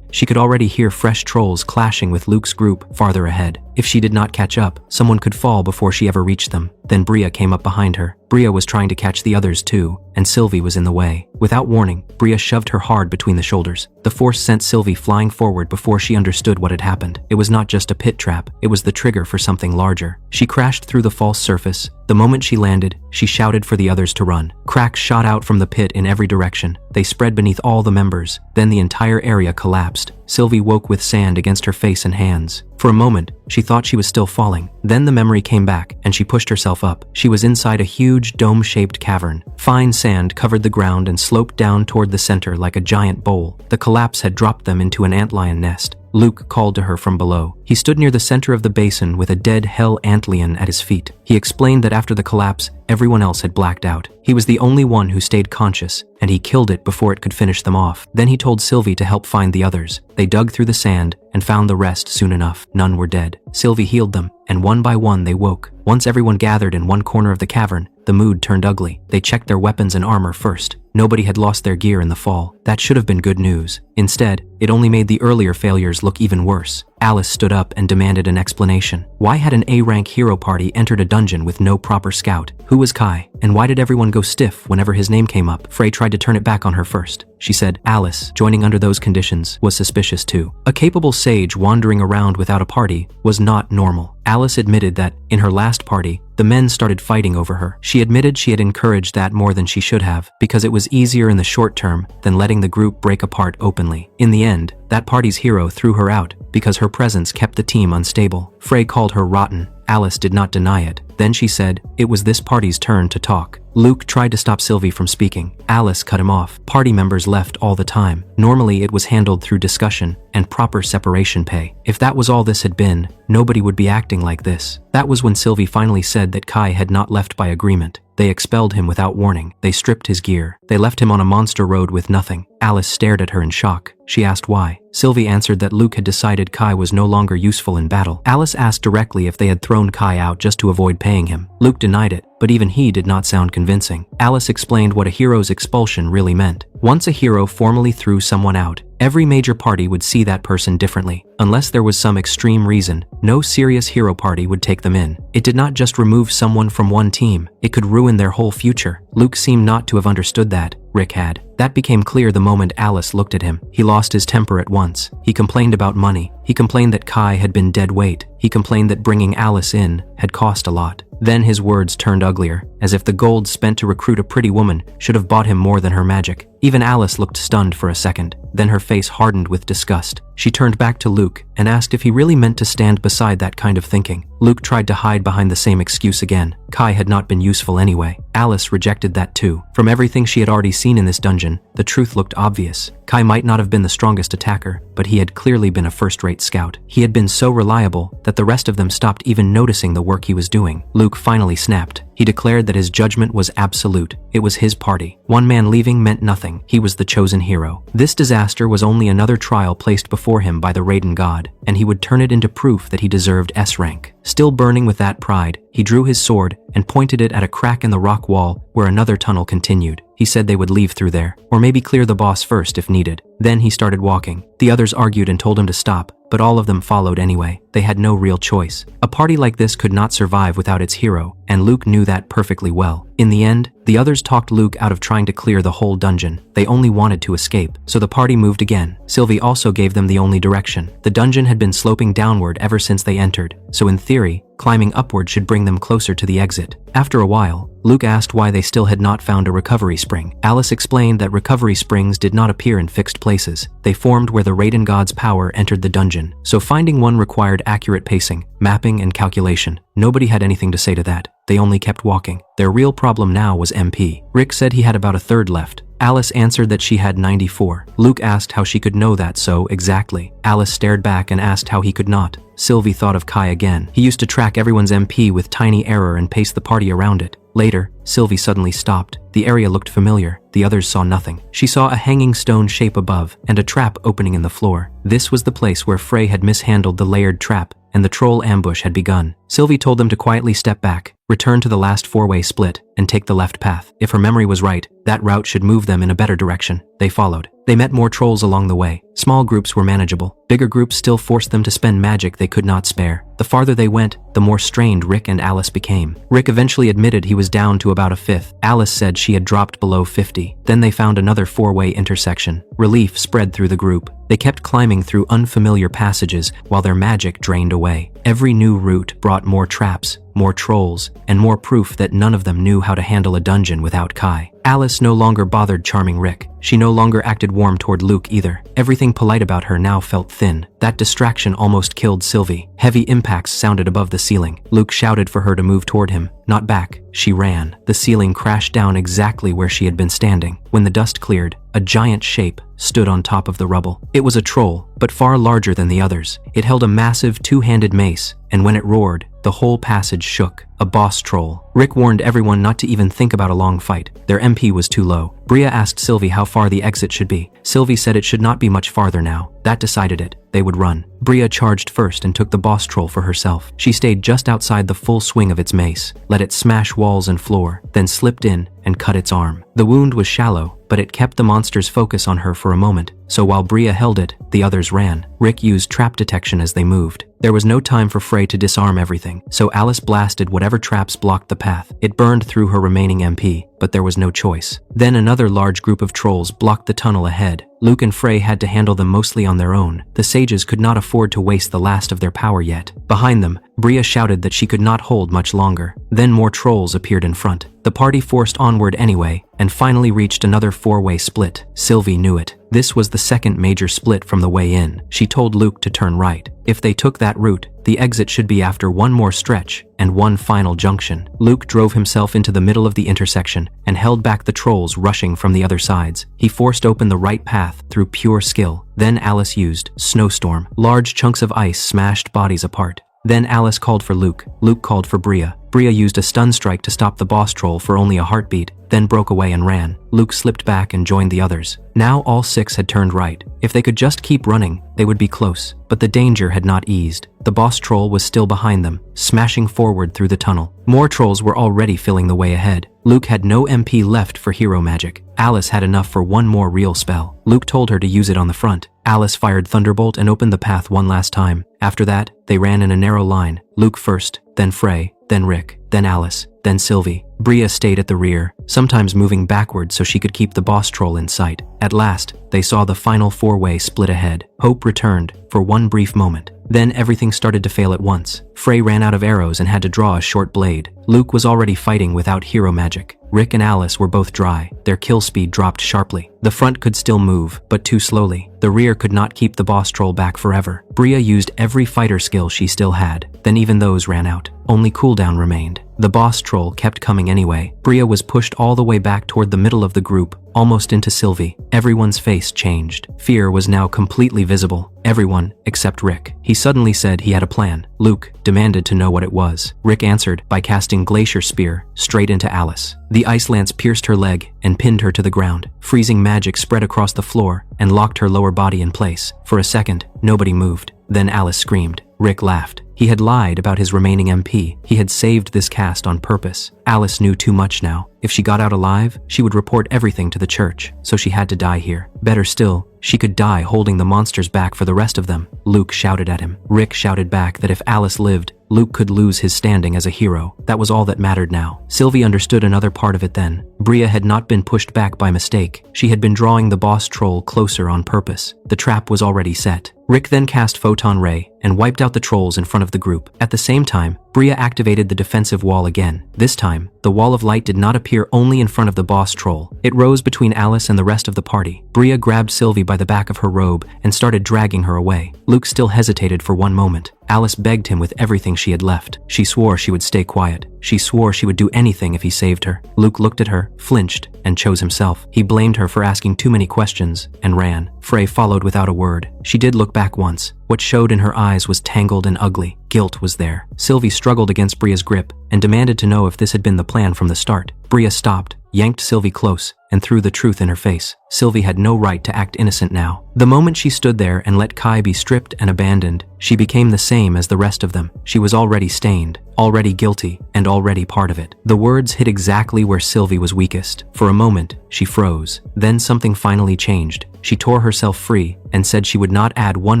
She could already hear fresh trolls clashing with Luke's group farther ahead. If she did not catch up, someone could fall before she ever reached them. Then Bria came up behind her. Bria was trying to catch the others too, and Sylvie was in the way. Without warning, Bria shoved her hard between the shoulders. The force sent Sylvie flying forward before she understood what had happened. It was not just a pit trap, it was the trigger for something larger. She crashed through the false surface. The moment she landed, she shouted for the others to run. Cracks shot out from the pit in every direction. They spread beneath all the members. Then the entire area collapsed. Sylvie woke with sand against her face and hands. For a moment, she thought she was still falling. Then the memory came back, and she pushed herself up. She was inside a huge dome-shaped cavern. Fine sand covered the ground and sloped down toward the center like a giant bowl. The collapse had dropped them into an antlion nest. Luke called to her from below. He stood near the center of the basin with a dead hell antlion at his feet. He explained that after the collapse, everyone else had blacked out. He was the only one who stayed conscious, and he killed it before it could finish them off. Then he told Sylvie to help find the others. They dug through the sand and found the rest soon enough. None were dead. Sylvie healed them, and one by one they woke. Once everyone gathered in one corner of the cavern, the mood turned ugly. They checked their weapons and armor first. Nobody had lost their gear in the fall. That should have been good news. Instead, it only made the earlier failures look even worse. Alice stood up and demanded an explanation. Why had an A-rank hero party entered a dungeon with no proper scout? Who was Kai? And why did everyone go stiff whenever his name came up? Frey tried to turn it back on her first. She said Alice, joining under those conditions, was suspicious too. A capable sage wandering around without a party was not normal. Alice admitted that, in her last party, the men started fighting over her. She admitted she had encouraged that more than she should have, because it was easier in the short term than letting the group break apart openly. In the end, that party's hero threw her out because her presence kept the team unstable. Frey called her rotten. Alice did not deny it. Then she said, it was this party's turn to talk. Luke tried to stop Sylvie from speaking. Alice cut him off. Party members left all the time. Normally it was handled through discussion and proper separation pay. If that was all this had been, nobody would be acting like this. That was when Sylvie finally said that Kai had not left by agreement. They expelled him without warning. They stripped his gear. They left him on a monster road with nothing. Alice stared at her in shock. She asked why. Sylvie answered that Luke had decided Kai was no longer useful in battle. Alice asked directly if they had thrown Kai out just to avoid paying him. Luke denied it, but even he did not sound convincing. Alice explained what a hero's expulsion really meant. Once a hero formally threw someone out, every major party would see that person differently. Unless there was some extreme reason, no serious hero party would take them in. It did not just remove someone from one team, it could ruin their whole future. Luke seemed not to have understood that. Rick had. That became clear the moment Alice looked at him. He lost his temper at once. He complained about money. He complained that Kai had been dead weight. He complained that bringing Alice in had cost a lot. Then his words turned uglier, as if the gold spent to recruit a pretty woman should have bought him more than her magic. Even Alice looked stunned for a second. Then her face hardened with disgust. She turned back to Luke and asked if he really meant to stand beside that kind of thinking. Luke tried to hide behind the same excuse again. Kai had not been useful anyway. Alice rejected that too. From everything she had already seen in this dungeon, the truth looked obvious. Kai might not have been the strongest attacker, but he had clearly been a first-rate scout. He had been so reliable that the rest of them stopped even noticing the work he was doing. Luke finally snapped. He declared that his judgment was absolute. It was his party. One man leaving meant nothing. He was the chosen hero. This disaster was only another trial placed before him by the Raiden god, and he would turn it into proof that he deserved S rank. Still burning with that pride, he drew his sword and pointed it at a crack in the rock wall where another tunnel continued. He said they would leave through there, or maybe clear the boss first if needed. Then he started walking. The others argued and told him to stop, but all of them followed anyway. They had no real choice. A party like this could not survive without its hero, and Luke knew that perfectly well. In the end, The others talked Luke out of trying to clear the whole dungeon. They only wanted to escape, so the party moved again. Sylvie also gave them the only direction. The dungeon had been sloping downward ever since they entered, so in theory, climbing upward should bring them closer to the exit. After a while, Luke asked why they still had not found a recovery spring. Alice explained that recovery springs did not appear in fixed places. They formed where the Raiden god's power entered the dungeon, so finding one required accurate pacing, mapping, and calculation. Nobody had anything to say to that. They only kept walking. Their real problem now was MP. Rick said he had about a third left. Alice answered that she had 94. Luke asked how she could know that so exactly. Alice stared back and asked how he could not. Sylvie thought of Kai again. He used to track everyone's MP with tiny error and pace the party around it. Later, Sylvie suddenly stopped. The area looked familiar. The others saw nothing. She saw a hanging stone shape above and a trap opening in the floor. This was the place where Frey had mishandled the layered trap and the troll ambush had begun. Sylvie told them to quietly step back, return to the last four-way split, and take the left path. If her memory was right, that route should move them in a better direction. They followed. They met more trolls along the way. Small groups were manageable. Bigger groups still forced them to spend magic they could not spare. The farther they went, the more strained Rick and Alice became. Rick eventually admitted he was down to about a fifth. Alice said she had dropped below 50. Then they found another four-way intersection. Relief spread through the group. They kept climbing through unfamiliar passages while their magic drained away. Every new route brought more traps, more trolls, and more proof that none of them knew how to handle a dungeon without Kai. Alice no longer bothered charming Rick. She no longer acted warm toward Luke either. Everything polite about her now felt thin. That distraction almost killed Sylvie. Heavy impacts sounded above the ceiling. Luke shouted for her to move toward him, not back. She ran. The ceiling crashed down exactly where she had been standing. When the dust cleared, a giant shape stood on top of the rubble. It was a troll, but far larger than the others. It held a massive two-handed mace, and when it roared, the whole passage shook. A boss troll. Rick warned everyone not to even think about a long fight. Their MP was too low. Bria asked Sylvie how far the exit should be. Sylvie said it should not be much farther now. That decided it. They would run. Bria charged first and took the boss troll for herself. She stayed just outside the full swing of its mace, let it smash walls and floor, then slipped in and cut its arm. The wound was shallow, but it kept the monster's focus on her for a moment, so while Bria held it, the others ran. Rick used trap detection as they moved. There was no time for Frey to disarm everything, so Alice blasted whatever traps blocked the path. It burned through her remaining MP, but there was no choice. Then another large group of trolls blocked the tunnel ahead. Luke and Frey had to handle them mostly on their own. The sages could not afford to waste the last of their power yet. Behind them, Bria shouted that she could not hold much longer. Then more trolls appeared in front. The party forced onward anyway, and finally reached another four-way split. Sylvie knew it. This was the second major split from the way in. She told Luke to turn right. If they took that route, the exit should be after one more stretch and one final junction. Luke drove himself into the middle of the intersection and held back the trolls rushing from the other sides. He forced open the right path through pure skill. Then Alice used Snowstorm. Large chunks of ice smashed bodies apart. Then Alice called for Luke. Luke called for Bria. Bria used a stun strike to stop the boss troll for only a heartbeat, then broke away and ran. Luke slipped back and joined the others. Now all six had turned right. If they could just keep running, they would be close. But the danger had not eased. The boss troll was still behind them, smashing forward through the tunnel. More trolls were already filling the way ahead. Luke had no MP left for hero magic. Alice had enough for one more real spell. Luke told her to use it on the front. Alice fired Thunderbolt and opened the path one last time. After that, they ran in a narrow line. Luke first, then Frey, then Rick, then Alice, then Sylvie. Bria stayed at the rear, sometimes moving backward so she could keep the boss troll in sight. At last, they saw the final four-way split ahead. Hope returned, for one brief moment. Then everything started to fail at once. Frey ran out of arrows and had to draw a short blade. Luke was already fighting without hero magic. Rick and Alice were both dry. Their kill speed dropped sharply. The front could still move, but too slowly. The rear could not keep the boss troll back forever. Bria used every fighter skill she still had. Then even those ran out. Only cooldown remained. The boss troll kept coming anyway. Bria was pushed all the way back toward the middle of the group, almost into Sylvie. Everyone's face changed. Fear was now completely visible. Everyone, except Rick. He suddenly said he had a plan. Luke demanded to know what it was. Rick answered by casting Glacier Spear straight into Alice. The ice lance pierced her leg and pinned her to the ground. Freezing magic spread across the floor and locked her lower body in place. For a second, nobody moved. Then Alice screamed. Rick laughed. He had lied about his remaining MP. He had saved this cast on purpose. Alice knew too much now. If she got out alive, she would report everything to the church, so she had to die here. Better still, she could die holding the monsters back for the rest of them. Luke shouted at him. Rick shouted back that if Alice lived, Luke could lose his standing as a hero. That was all that mattered now. Sylvie understood another part of it then. Bria had not been pushed back by mistake. She had been drawing the boss troll closer on purpose. The trap was already set. Rick then cast Photon Ray and wiped out the trolls in front of the group. At the same time, Bria activated the defensive wall again. This time, the wall of light did not appear only in front of the boss troll. It rose between Alice and the rest of the party. Bria grabbed Sylvie by the back of her robe and started dragging her away. Luke still hesitated for one moment. Alice begged him with everything she had left. She swore she would stay quiet. She swore she would do anything if he saved her. Luke looked at her, flinched, and chose himself. He blamed her for asking too many questions and ran. Frey followed without a word. She did look back once. What showed in her eyes was tangled and ugly. Guilt was there. Sylvie struggled against Bria's grip and demanded to know if this had been the plan from the start. Bria stopped, yanked Sylvie close, and threw the truth in her face. Sylvie had no right to act innocent now. The moment she stood there and let Kai be stripped and abandoned, she became the same as the rest of them. She was already stained, already guilty, and already part of it. The words hit exactly where Sylvie was weakest. For a moment, she froze. Then something finally changed. She tore herself free and said she would not add one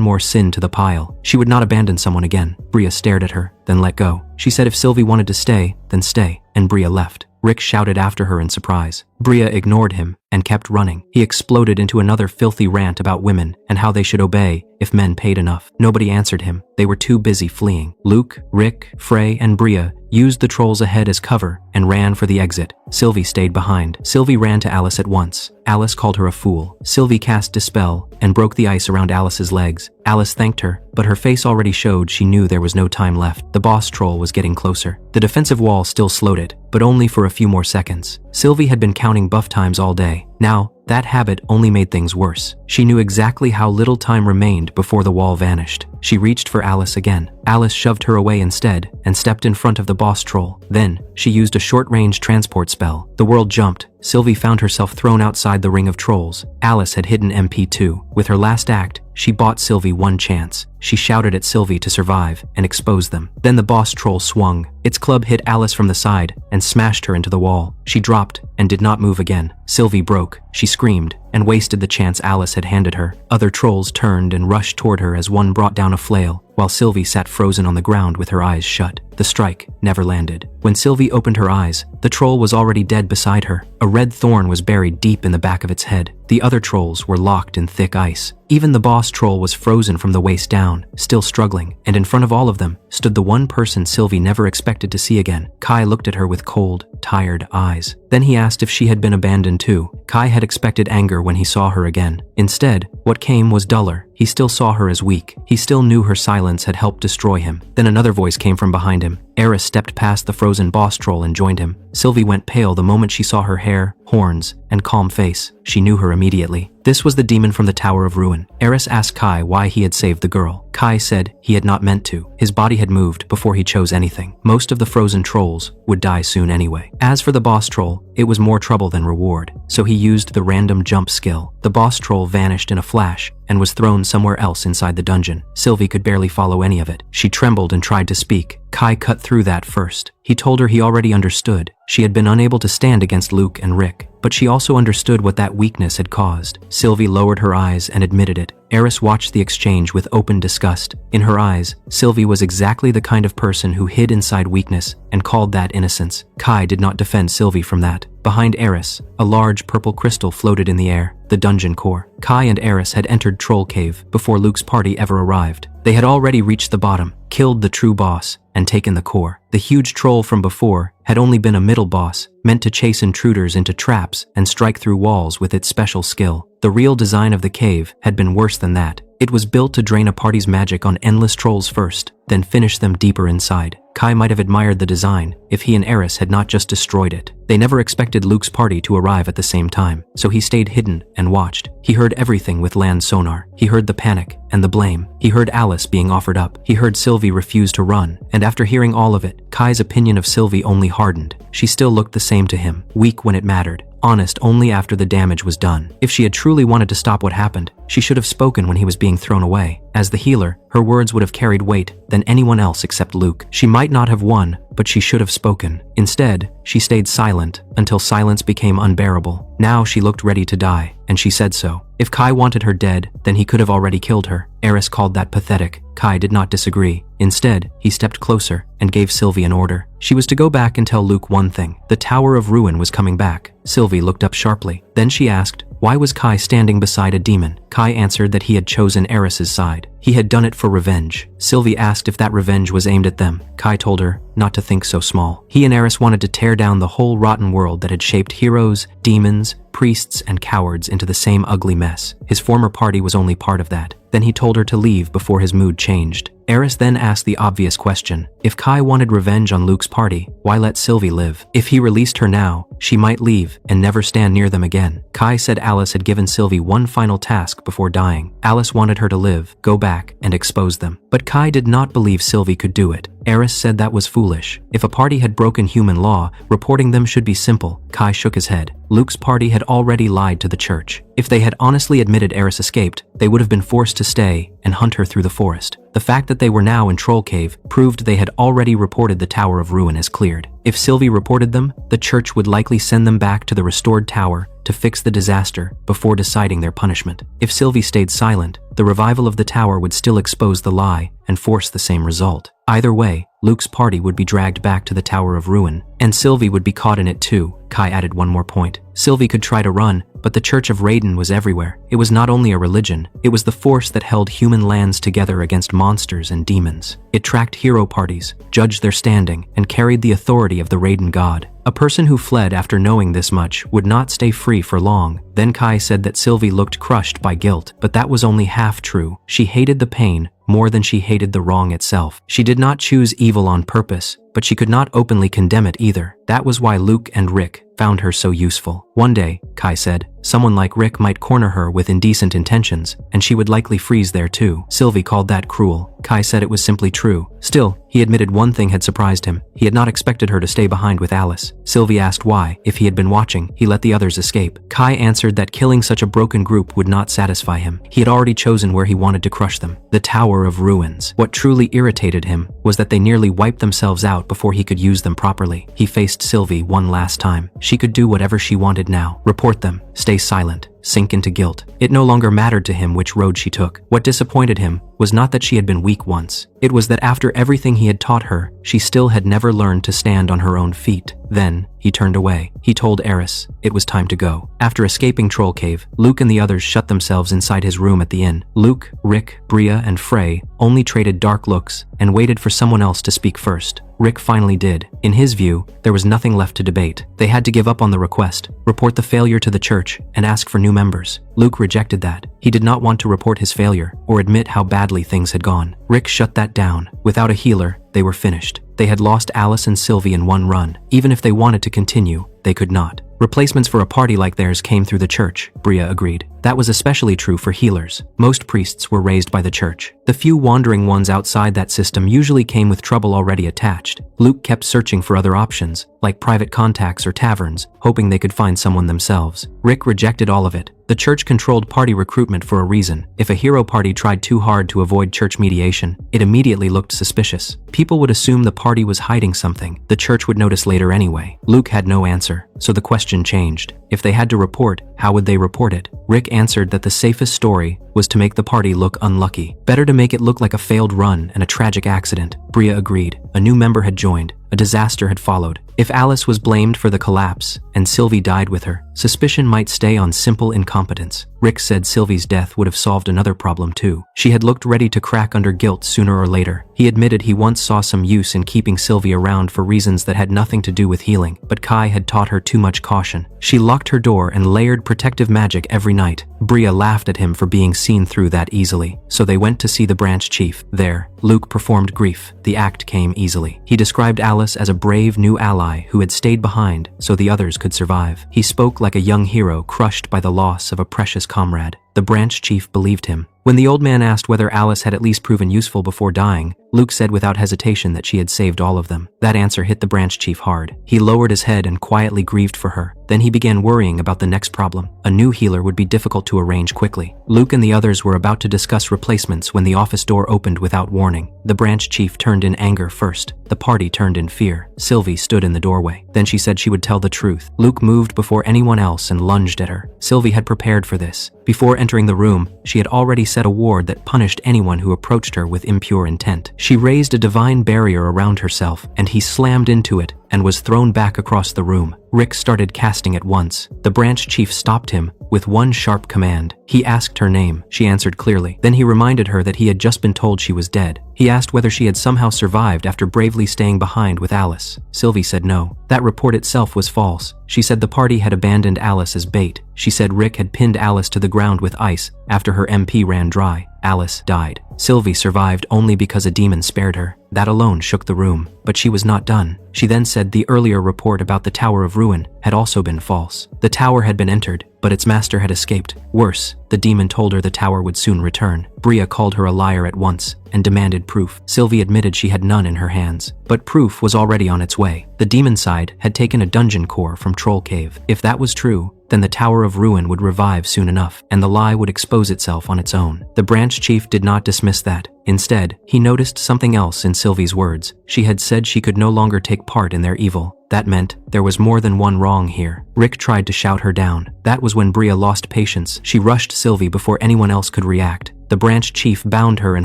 more sin to the pile. She would not abandon someone again. Bria stared at her, then let go. She said if Sylvie wanted to stay, then stay, and Bria left. Rick shouted after her in surprise. Bria ignored him and kept running. He exploded into another filthy rant about women and how they should obey if men paid enough. Nobody answered him. They were too busy fleeing. Luke, Rick, Frey, and Bria used the trolls ahead as cover and ran for the exit. Sylvie stayed behind. Sylvie ran to Alice at once. Alice called her a fool. Sylvie cast Dispel and broke the ice around Alice's legs. Alice thanked her, but her face already showed she knew there was no time left. The boss troll was getting closer. The defensive wall still slowed it, but only for a few more seconds. Sylvie had been counting buff times all day. Now, that habit only made things worse. She knew exactly how little time remained before the wall vanished. She reached for Alice again. Alice shoved her away instead and stepped in front of the boss troll. Then, she used a short-range transport spell. The world jumped. Sylvie found herself thrown outside the ring of trolls. Alice had hidden MP2. With her last act, she bought Sylvie one chance. She shouted at Sylvie to survive and expose them. Then the boss troll swung. Its club hit Alice from the side and smashed her into the wall. She dropped and did not move again. Sylvie broke. She screamed and wasted the chance Alice had handed her. Other trolls turned and rushed toward her as one brought down a flail, while Sylvie sat frozen on the ground with her eyes shut. The strike never landed. When Sylvie opened her eyes, the troll was already dead beside her. A red thorn was buried deep in the back of its head. The other trolls were locked in thick ice. Even the boss troll was frozen from the waist down, still struggling, and in front of all of them stood the one person Sylvie never expected to see again. Kai looked at her with cold, tired eyes. Then he asked if she had been abandoned too. Kai had expected anger when he saw her again. Instead, what came was duller. He still saw her as weak. He still knew her silence had helped destroy him. Then another voice came from behind him. Aerys stepped past the frozen boss troll and joined him. Sylvie went pale the moment she saw her hair, horns, and calm face. She knew her immediately. This was the demon from the Tower of Ruin. Aerys asked Kai why he had saved the girl. Kai said he had not meant to. His body had moved before he chose anything. Most of the frozen trolls would die soon anyway. As for the boss troll, it was more trouble than reward, so he used the random jump skill. The boss troll vanished in a flash and was thrown somewhere else inside the dungeon. Sylvie could barely follow any of it. She trembled and tried to speak. Kai cut through that first. He told her he already understood. She had been unable to stand against Luke and Rick, but she also understood what that weakness had caused. Sylvie lowered her eyes and admitted it. Aerys watched the exchange with open disgust. In her eyes, Sylvie was exactly the kind of person who hid inside weakness and called that innocence. Kai did not defend Sylvie from that. Behind Aerys, a large purple crystal floated in the air, the dungeon core. Kai and Aerys had entered Troll Cave before Luke's party ever arrived. They had already reached the bottom, killed the true boss, and taken the core. The huge troll from before had only been a middle boss, meant to chase intruders into traps and strike through walls with its special skill. The real design of the cave had been worse than that. It was built to drain a party's magic on endless trolls first, then finish them deeper inside. Kai might have admired the design if he and Aerys had not just destroyed it. They never expected Luke's party to arrive at the same time, so he stayed hidden and watched. He heard everything with land sonar. He heard the panic and the blame. He heard Alice being offered up. He heard Sylvie refuse to run. And after hearing all of it, Kai's opinion of Sylvie only hardened. She still looked the same to him, weak when it mattered, honest only after the damage was done. If she had truly wanted to stop what happened, she should have spoken when he was being thrown away. As the healer, her words would have carried weight than anyone else except Luke. She might not have won, but she should have spoken. Instead, she stayed silent until silence became unbearable. Now she looked ready to die, and she said so. If Kai wanted her dead, then he could have already killed her. Aerys called that pathetic. Kai did not disagree. Instead, he stepped closer and gave Sylvie an order. She was to go back and tell Luke one thing. The Tower of Ruin was coming back. Sylvie looked up sharply. Then she asked, why was Kai standing beside a demon? Kai answered that he had chosen Aerys' side. He had done it for revenge. Sylvie asked if that revenge was aimed at them. Kai told her not to think so small. He and Aerys wanted to tear down the whole rotten world that had shaped heroes, demons, priests, and cowards into the same ugly mess. His former party was only part of that. Then he told her to leave before his mood changed. Aerys then asked the obvious question. If Kai wanted revenge on Luke's party, why let Sylvie live? If he released her now, she might leave and never stand near them again. Kai said Alice had given Sylvie one final task before dying. Alice wanted her to live, go back, and expose them. But Kai did not believe Sylvie could do it. Aerys said that was foolish. If a party had broken human law, reporting them should be simple. Kai shook his head. Luke's party had already lied to the church. If they had honestly admitted Aerys escaped, they would have been forced to stay and hunt her through the forest. The fact that they were now in Troll Cave proved they had already reported the Tower of Ruin as cleared. If Sylvie reported them, the church would likely send them back to the restored tower to fix the disaster before deciding their punishment. If Sylvie stayed silent, the revival of the tower would still expose the lie and force the same result. Either way, Luke's party would be dragged back to the Tower of Ruin, and Sylvie would be caught in it too. Kai added one more point. Sylvie could try to run, but the Church of Raiden was everywhere. It was not only a religion, it was the force that held human lands together against monsters and demons. It tracked hero parties, judged their standing, and carried the authority of the Raiden god. A person who fled after knowing this much would not stay free for long. Then Kai said that Sylvie looked crushed by guilt, but that was only half true. She hated the pain more than she hated the wrong itself. She did not choose evil on purpose, but she could not openly condemn it either. That was why Luke and Rick found her so useful. One day, Kai said, someone like Rick might corner her with indecent intentions, and she would likely freeze there too. Sylvie called that cruel. Kai said it was simply true. Still, he admitted one thing had surprised him. He had not expected her to stay behind with Alice. Sylvie asked why, if he had been watching, he let the others escape. Kai answered that killing such a broken group would not satisfy him. He had already chosen where he wanted to crush them. The Tower of Ruins. What truly irritated him was that they nearly wiped themselves out before he could use them properly. He faced Sylvie one last time. She could do whatever she wanted now. Report them, stay silent, sink into guilt. It no longer mattered to him which road she took. What disappointed him was not that she had been weak once. It was that after everything he had taught her, she still had never learned to stand on her own feet. Then, he turned away. He told Aerys it was time to go. After escaping Troll Cave, Luke and the others shut themselves inside his room at the inn. Luke, Rick, Bria, and Frey only traded dark looks and waited for someone else to speak first. Rick finally did. In his view, there was nothing left to debate. They had to give up on the request, report the failure to the church, and ask for new members. Luke rejected that. He did not want to report his failure or admit how badly things had gone. Rick shut that down. Without a healer, they were finished. They had lost Alice and Sylvie in one run. Even if they wanted to continue, they could not. Replacements for a party like theirs came through the church, Bria agreed. That was especially true for healers. Most priests were raised by the church. The few wandering ones outside that system usually came with trouble already attached. Luke kept searching for other options, like private contacts or taverns, hoping they could find someone themselves. Rick rejected all of it. The church controlled party recruitment for a reason. If a hero party tried too hard to avoid church mediation, it immediately looked suspicious. People would assume the party was hiding something. The church would notice later anyway. Luke had no answer, so the question changed. If they had to report, how would they report it? Rick answered that the safest story was to make the party look unlucky. Better to make it look like a failed run and a tragic accident. Bria agreed. A new member had joined. A disaster had followed. If Alice was blamed for the collapse and Sylvie died with her, suspicion might stay on simple incompetence. Rick said Sylvie's death would have solved another problem too. She had looked ready to crack under guilt sooner or later. He admitted he once saw some use in keeping Sylvie around for reasons that had nothing to do with healing, but Kai had taught her too much caution. She locked her door and layered protective magic every night. Bria laughed at him for being seen through that easily, so they went to see the branch chief. There, Luke performed grief. The act came easily. He described Alice as a brave new ally who had stayed behind so the others could survive. He spoke like a young hero crushed by the loss of a precious comrade. The branch chief believed him. When the old man asked whether Alice had at least proven useful before dying, Luke said without hesitation that she had saved all of them. That answer hit the branch chief hard. He lowered his head and quietly grieved for her. Then he began worrying about the next problem. A new healer would be difficult to arrange quickly. Luke and the others were about to discuss replacements when the office door opened without warning. The branch chief turned in anger first. The party turned in fear. Sylvie stood in the doorway. Then she said she would tell the truth. Luke moved before anyone else and lunged at her. Sylvie had prepared for this. Before entering the room, she had already set a ward that punished anyone who approached her with impure intent. She raised a divine barrier around herself, and he slammed into it and was thrown back across the room. Rick started casting at once. The branch chief stopped him with one sharp command. He asked her name. She answered clearly. Then he reminded her that he had just been told she was dead. He asked whether she had somehow survived after bravely staying behind with Alice. Sylvie said no. That report itself was false. She said the party had abandoned Alice as bait. She said Rick had pinned Alice to the ground with ice after her MP ran dry. Alice died. Sylvie survived only because a demon spared her. That alone shook the room, but she was not done. She then said the earlier report about the Tower of Ruin had also been false. The tower had been entered, but its master had escaped. Worse, the demon told her the tower would soon return. Bria called her a liar at once and demanded proof. Sylvie admitted she had none in her hands, but proof was already on its way. The demon side had taken a dungeon core from Troll Cave. If that was true, then the Tower of Ruin would revive soon enough, and the lie would expose itself on its own. The branch chief did not dismiss that. Instead, he noticed something else in Sylvie's words. She had said she could no longer take part in their evil. That meant there was more than one wrong here. Rick tried to shout her down. That was when Bria lost patience. She rushed Sylvie before anyone else could react. The branch chief bound her in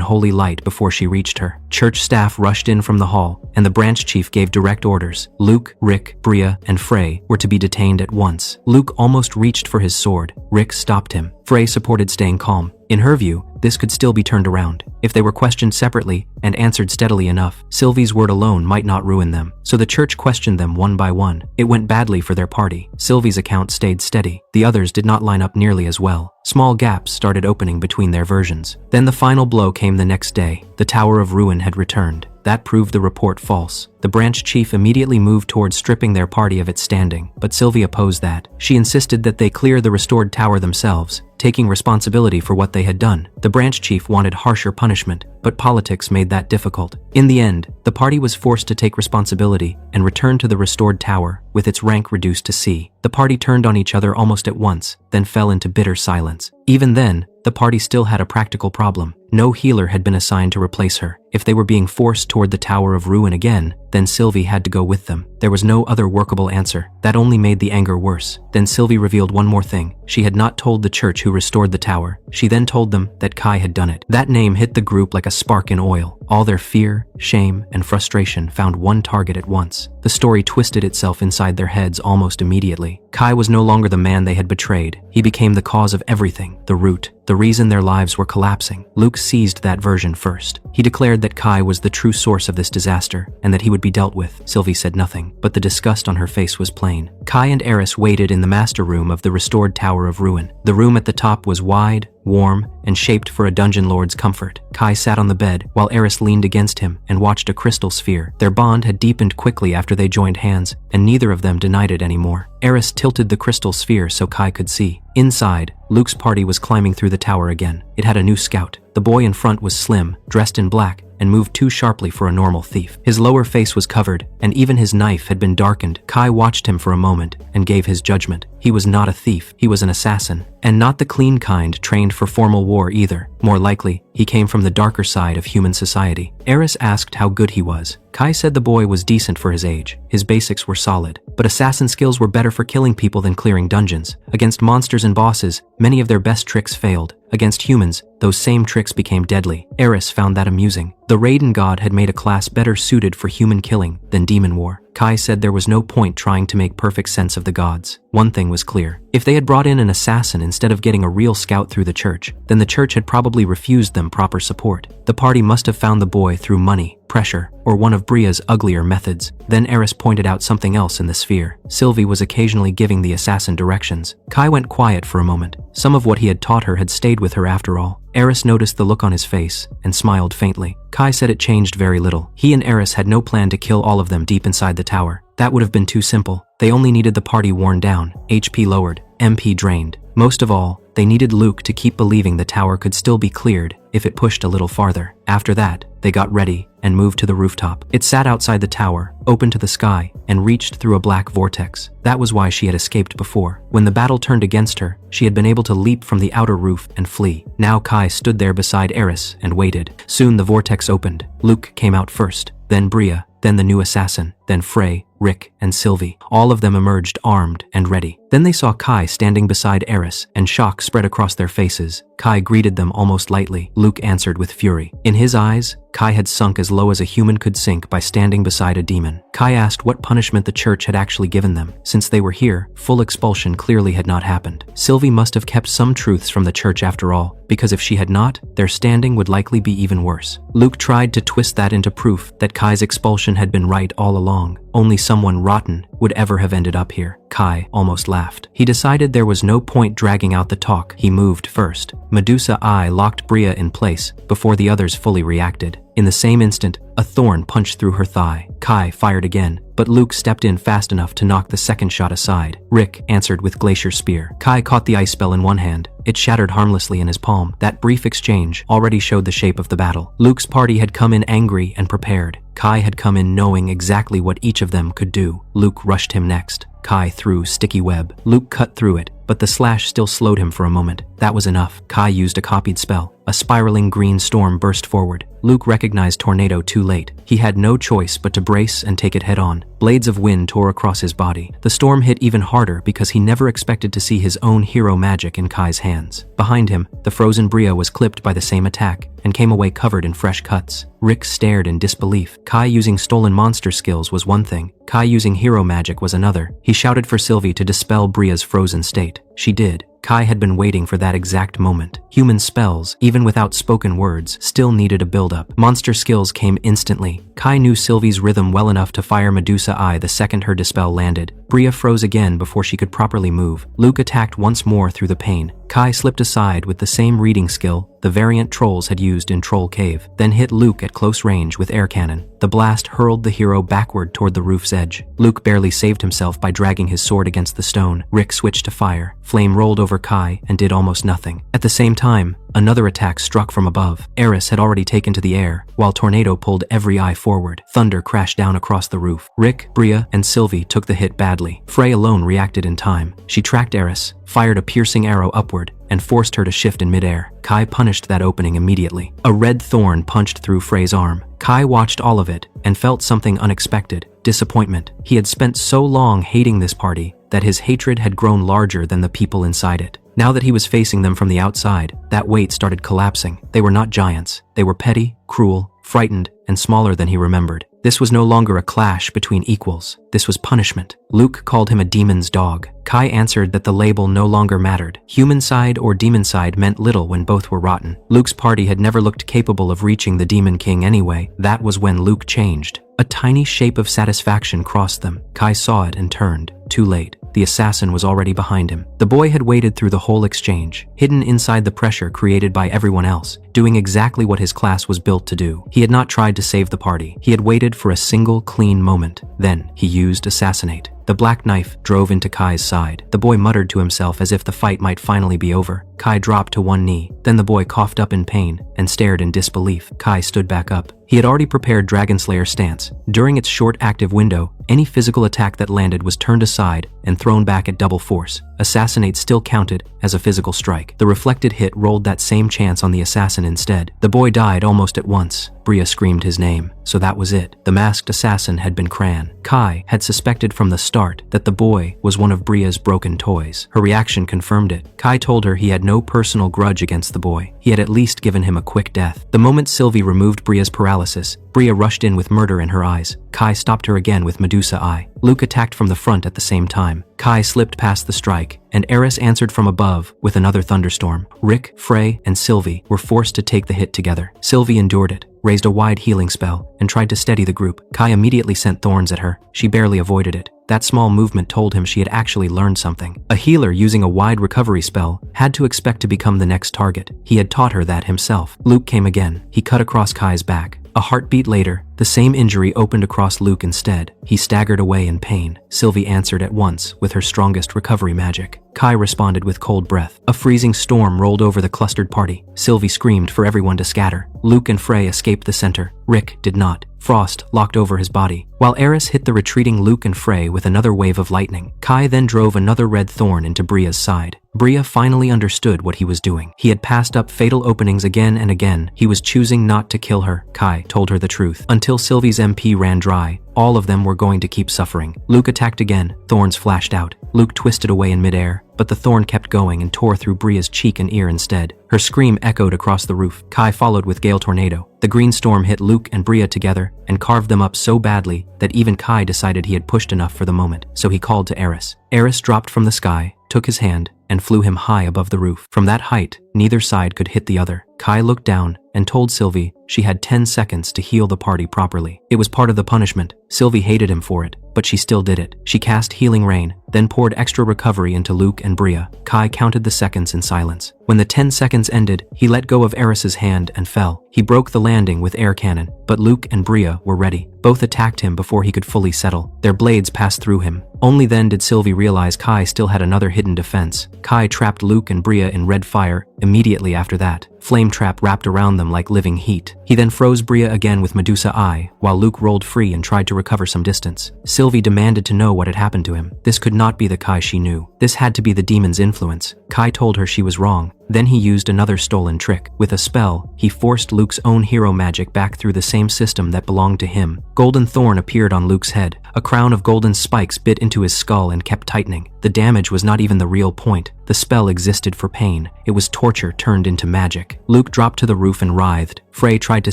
holy light before she reached her. Church staff rushed in from the hall, and the branch chief gave direct orders. Luke, Rick, Bria, and Frey were to be detained at once. Luke almost reached for his sword. Rick stopped him. Frey supported staying calm. In her view, this could still be turned around. If they were questioned separately and answered steadily enough, Sylvie's word alone might not ruin them. So the church questioned them one by one. It went badly for their party. Sylvie's account stayed steady. The others did not line up nearly as well. Small gaps started opening between their versions. Then the final blow came the next day. The Tower of Ruin had returned. That proved the report false. The branch chief immediately moved towards stripping their party of its standing, but Sylvie opposed that. She insisted that they clear the restored tower themselves, taking responsibility for what they had done. The branch chief wanted harsher punishment, but politics made that difficult. In the end, the party was forced to take responsibility and return to the restored tower, with its rank reduced to C. The party turned on each other almost at once, then fell into bitter silence. Even then, the party still had a practical problem. No healer had been assigned to replace her. If they were being forced toward the Tower of Ruin again, then Sylvie had to go with them. There was no other workable answer. That only made the anger worse. Then Sylvie revealed one more thing. She had not told the church who restored the tower. She then told them that Kai had done it. That name hit the group like a spark in oil. All their fear, shame, and frustration found one target at once. The story twisted itself inside their heads almost immediately. Kai was no longer the man they had betrayed. He became the cause of everything, the root, the reason their lives were collapsing. Luke seized that version first. He declared that Kai was the true source of this disaster, and that he would be dealt with. Sylvie said nothing, but the disgust on her face was plain. Kai and Aerys waited in the master room of the restored Tower of Ruin. The room at the top was wide, warm, and shaped for a dungeon lord's comfort. Kai sat on the bed, while Aerys leaned against him and watched a crystal sphere. Their bond had deepened quickly after they joined hands, and neither of them denied it anymore. Aerys tilted the crystal sphere so Kai could see. Inside, Luke's party was climbing through the tower again. It had a new scout. The boy in front was slim, dressed in black, and moved too sharply for a normal thief. His lower face was covered, and even his knife had been darkened. Kai watched him for a moment and gave his judgment. He was not a thief, he was an assassin. And not the clean kind trained for formal war either. More likely, he came from the darker side of human society. Aerys asked how good he was. Kai said the boy was decent for his age. His basics were solid, but assassin skills were better for killing people than clearing dungeons. Against monsters and bosses, many of their best tricks failed. Against humans, those same tricks became deadly. Aerys found that amusing. The Raiden god had made a class better suited for human killing than demon war. Kai said there was no point trying to make perfect sense of the gods. One thing was clear. If they had brought in an assassin instead of getting a real scout through the church, then the church had probably refused them proper support. The party must have found the boy through money, pressure, or one of Bria's uglier methods. Then Aerys pointed out something else in the sphere. Sylvie was occasionally giving the assassin directions. Kai went quiet for a moment. Some of what he had taught her had stayed with her after all. Aerys noticed the look on his face and smiled faintly. Kai said it changed very little. He and Aerys had no plan to kill all of them deep inside the tower. That would have been too simple. They only needed the party worn down, HP lowered, MP drained. Most of all, They needed Luke to keep believing the tower could still be cleared if it pushed a little farther. After that, they got ready and moved to the rooftop. It sat outside the tower, open to the sky, and reached through a black vortex. That was why she had escaped before. When the battle turned against her, she had been able to leap from the outer roof and flee. Now Kai stood there beside Aerys and waited. Soon the vortex opened. Luke came out first, then Bria, then the new assassin, then Frey, Rick, and Sylvie. All of them emerged armed and ready. Then they saw Kai standing beside Aerys, and shock spread across their faces. Kai greeted them almost lightly. Luke answered with fury. In his eyes, Kai had sunk as low as a human could sink by standing beside a demon. Kai asked what punishment the church had actually given them. Since they were here, full expulsion clearly had not happened. Sylvie must have kept some truths from the church after all, because if she had not, their standing would likely be even worse. Luke tried to twist that into proof that Kai's expulsion had been right all along. Only someone rotten would ever have ended up here. Kai almost laughed. He decided there was no point dragging out the talk. He moved first. Medusa Eye locked Bria in place before the others fully reacted. In the same instant, a thorn punched through her thigh. Kai fired again, but Luke stepped in fast enough to knock the second shot aside. Rick answered with Glacier Spear. Kai caught the ice spell in one hand. It shattered harmlessly in his palm. That brief exchange already showed the shape of the battle. Luke's party had come in angry and prepared. Kai had come in knowing exactly what each of them could do. Luke rushed him next. Kai threw sticky web. Luke cut through it, but the slash still slowed him for a moment. That was enough. Kai used a copied spell. A spiraling green storm burst forward. Luke recognized Tornado too late. He had no choice but to brace and take it head on. Blades of wind tore across his body. The storm hit even harder because he never expected to see his own hero magic in Kai's hands. Behind him, the frozen Bria was clipped by the same attack and came away covered in fresh cuts. Rick stared in disbelief. Kai using stolen monster skills was one thing. Kai using hero magic was another. He shouted for Sylvie to dispel Bria's frozen state. She did. Kai had been waiting for that exact moment. Human spells, even without spoken words, still needed a build-up. Monster skills came instantly. Kai knew Sylvie's rhythm well enough to fire Medusa Eye the second her dispel landed. Bria froze again before she could properly move. Luke attacked once more through the pain. Kai slipped aside with the same reading skill the variant trolls had used in Troll Cave, then hit Luke at close range with air cannon. The blast hurled the hero backward toward the roof's edge. Luke barely saved himself by dragging his sword against the stone. Rick switched to fire. Flame rolled over Kai and did almost nothing. At the same time, another attack struck from above. Aerys had already taken to the air, while Tornado pulled every eye forward. Thunder crashed down across the roof. Rick, Bria, and Sylvie took the hit badly. Frey alone reacted in time. She tracked Aerys, fired a piercing arrow upward, and forced her to shift in midair. Kai punished that opening immediately. A red thorn punched through Frey's arm. Kai watched all of it and felt something unexpected: disappointment. He had spent so long hating this party that his hatred had grown larger than the people inside it. Now that he was facing them from the outside, that weight started collapsing. They were not giants. They were petty, cruel, frightened, and smaller than he remembered. This was no longer a clash between equals. This was punishment. Luke called him a demon's dog. Kai answered that the label no longer mattered. Human side or demon side meant little when both were rotten. Luke's party had never looked capable of reaching the Demon King anyway. That was when Luke changed. A tiny shape of satisfaction crossed them. Kai saw it and turned. Too late. The assassin was already behind him. The boy had waited through the whole exchange, hidden inside the pressure created by everyone else, doing exactly what his class was built to do. He had not tried to save the party. He had waited for a single clean moment. Then he used Assassinate. The black knife drove into Kai's side. The boy muttered to himself as if the fight might finally be over. Kai dropped to one knee. Then the boy coughed up in pain and stared in disbelief. Kai stood back up. He had already prepared Dragonslayer stance. During its short active window, any physical attack that landed was turned aside and thrown back at double force. Assassinate still counted as a physical strike. The reflected hit rolled that same chance on the assassin instead. The boy died almost at once. Bria screamed his name, so that was it. The masked assassin had been Cran. Kai had suspected from the start that the boy was one of Bria's broken toys. Her reaction confirmed it. Kai told her he had no personal grudge against the boy. He had at least given him a quick death. The moment Sylvie removed Bria's paralysis, Bria rushed in with murder in her eyes. Kai stopped her again with Medusa Eye. Luke attacked from the front at the same time. Kai slipped past the strike, and Aerys answered from above with another thunderstorm. Rick, Frey, and Sylvie were forced to take the hit together. Sylvie endured it, raised a wide healing spell, and tried to steady the group. Kai immediately sent thorns at her. She barely avoided it. That small movement told him she had actually learned something. A healer using a wide recovery spell had to expect to become the next target. He had taught her that himself. Luke came again. He cut across Kai's back. A heartbeat later, The same injury opened across Luke instead. He staggered away in pain. Sylvie answered at once with her strongest recovery magic. Kai responded with cold breath. A freezing storm rolled over the clustered party. Sylvie screamed for everyone to scatter. Luke and Frey escaped the center. Rick did not. Frost locked over his body. While Aerys hit the retreating Luke and Frey with another wave of lightning, Kai then drove another red thorn into Bria's side. Bria finally understood what he was doing. He had passed up fatal openings again and again. He was choosing not to kill her. Kai told her the truth. Until Sylvie's MP ran dry, all of them were going to keep suffering. Luke attacked again. Thorns flashed out. Luke twisted away in midair, but the thorn kept going and tore through Bria's cheek and ear instead. Her scream echoed across the roof. Kai followed with Gale Tornado. The green storm hit Luke and Bria together and carved them up so badly that even Kai decided he had pushed enough for the moment, so he called to Aerys. Aerys dropped from the sky, took his hand, and flew him high above the roof. From that height, neither side could hit the other. Kai looked down and told Sylvie she had 10 seconds to heal the party properly. It was part of the punishment. Sylvie hated him for it, but she still did it. She cast Healing Rain, then poured extra recovery into Luke and Bria. Kai counted the seconds in silence. When the 10 seconds ended, he let go of Aerys's hand and fell. He broke the landing with air cannon, but Luke and Bria were ready. Both attacked him before he could fully settle. Their blades passed through him. Only then did Sylvie realize Kai still had another hidden defense. Kai trapped Luke and Bria in red fire immediately after that. Flame Trap wrapped around them like living heat. He then froze Bria again with Medusa Eye, while Luke rolled free and tried to recover some distance. Sylvie demanded to know what had happened to him. This could not be the Kai she knew. This had to be the demon's influence. Kai told her she was wrong. Then he used another stolen trick. With a spell, he forced Luke's own hero magic back through the same system that belonged to him. Golden Thorn appeared on Luke's head. A crown of golden spikes bit into his skull and kept tightening. The damage was not even the real point. The spell existed for pain. It was torture turned into magic. Luke dropped to the roof and writhed. Frey tried to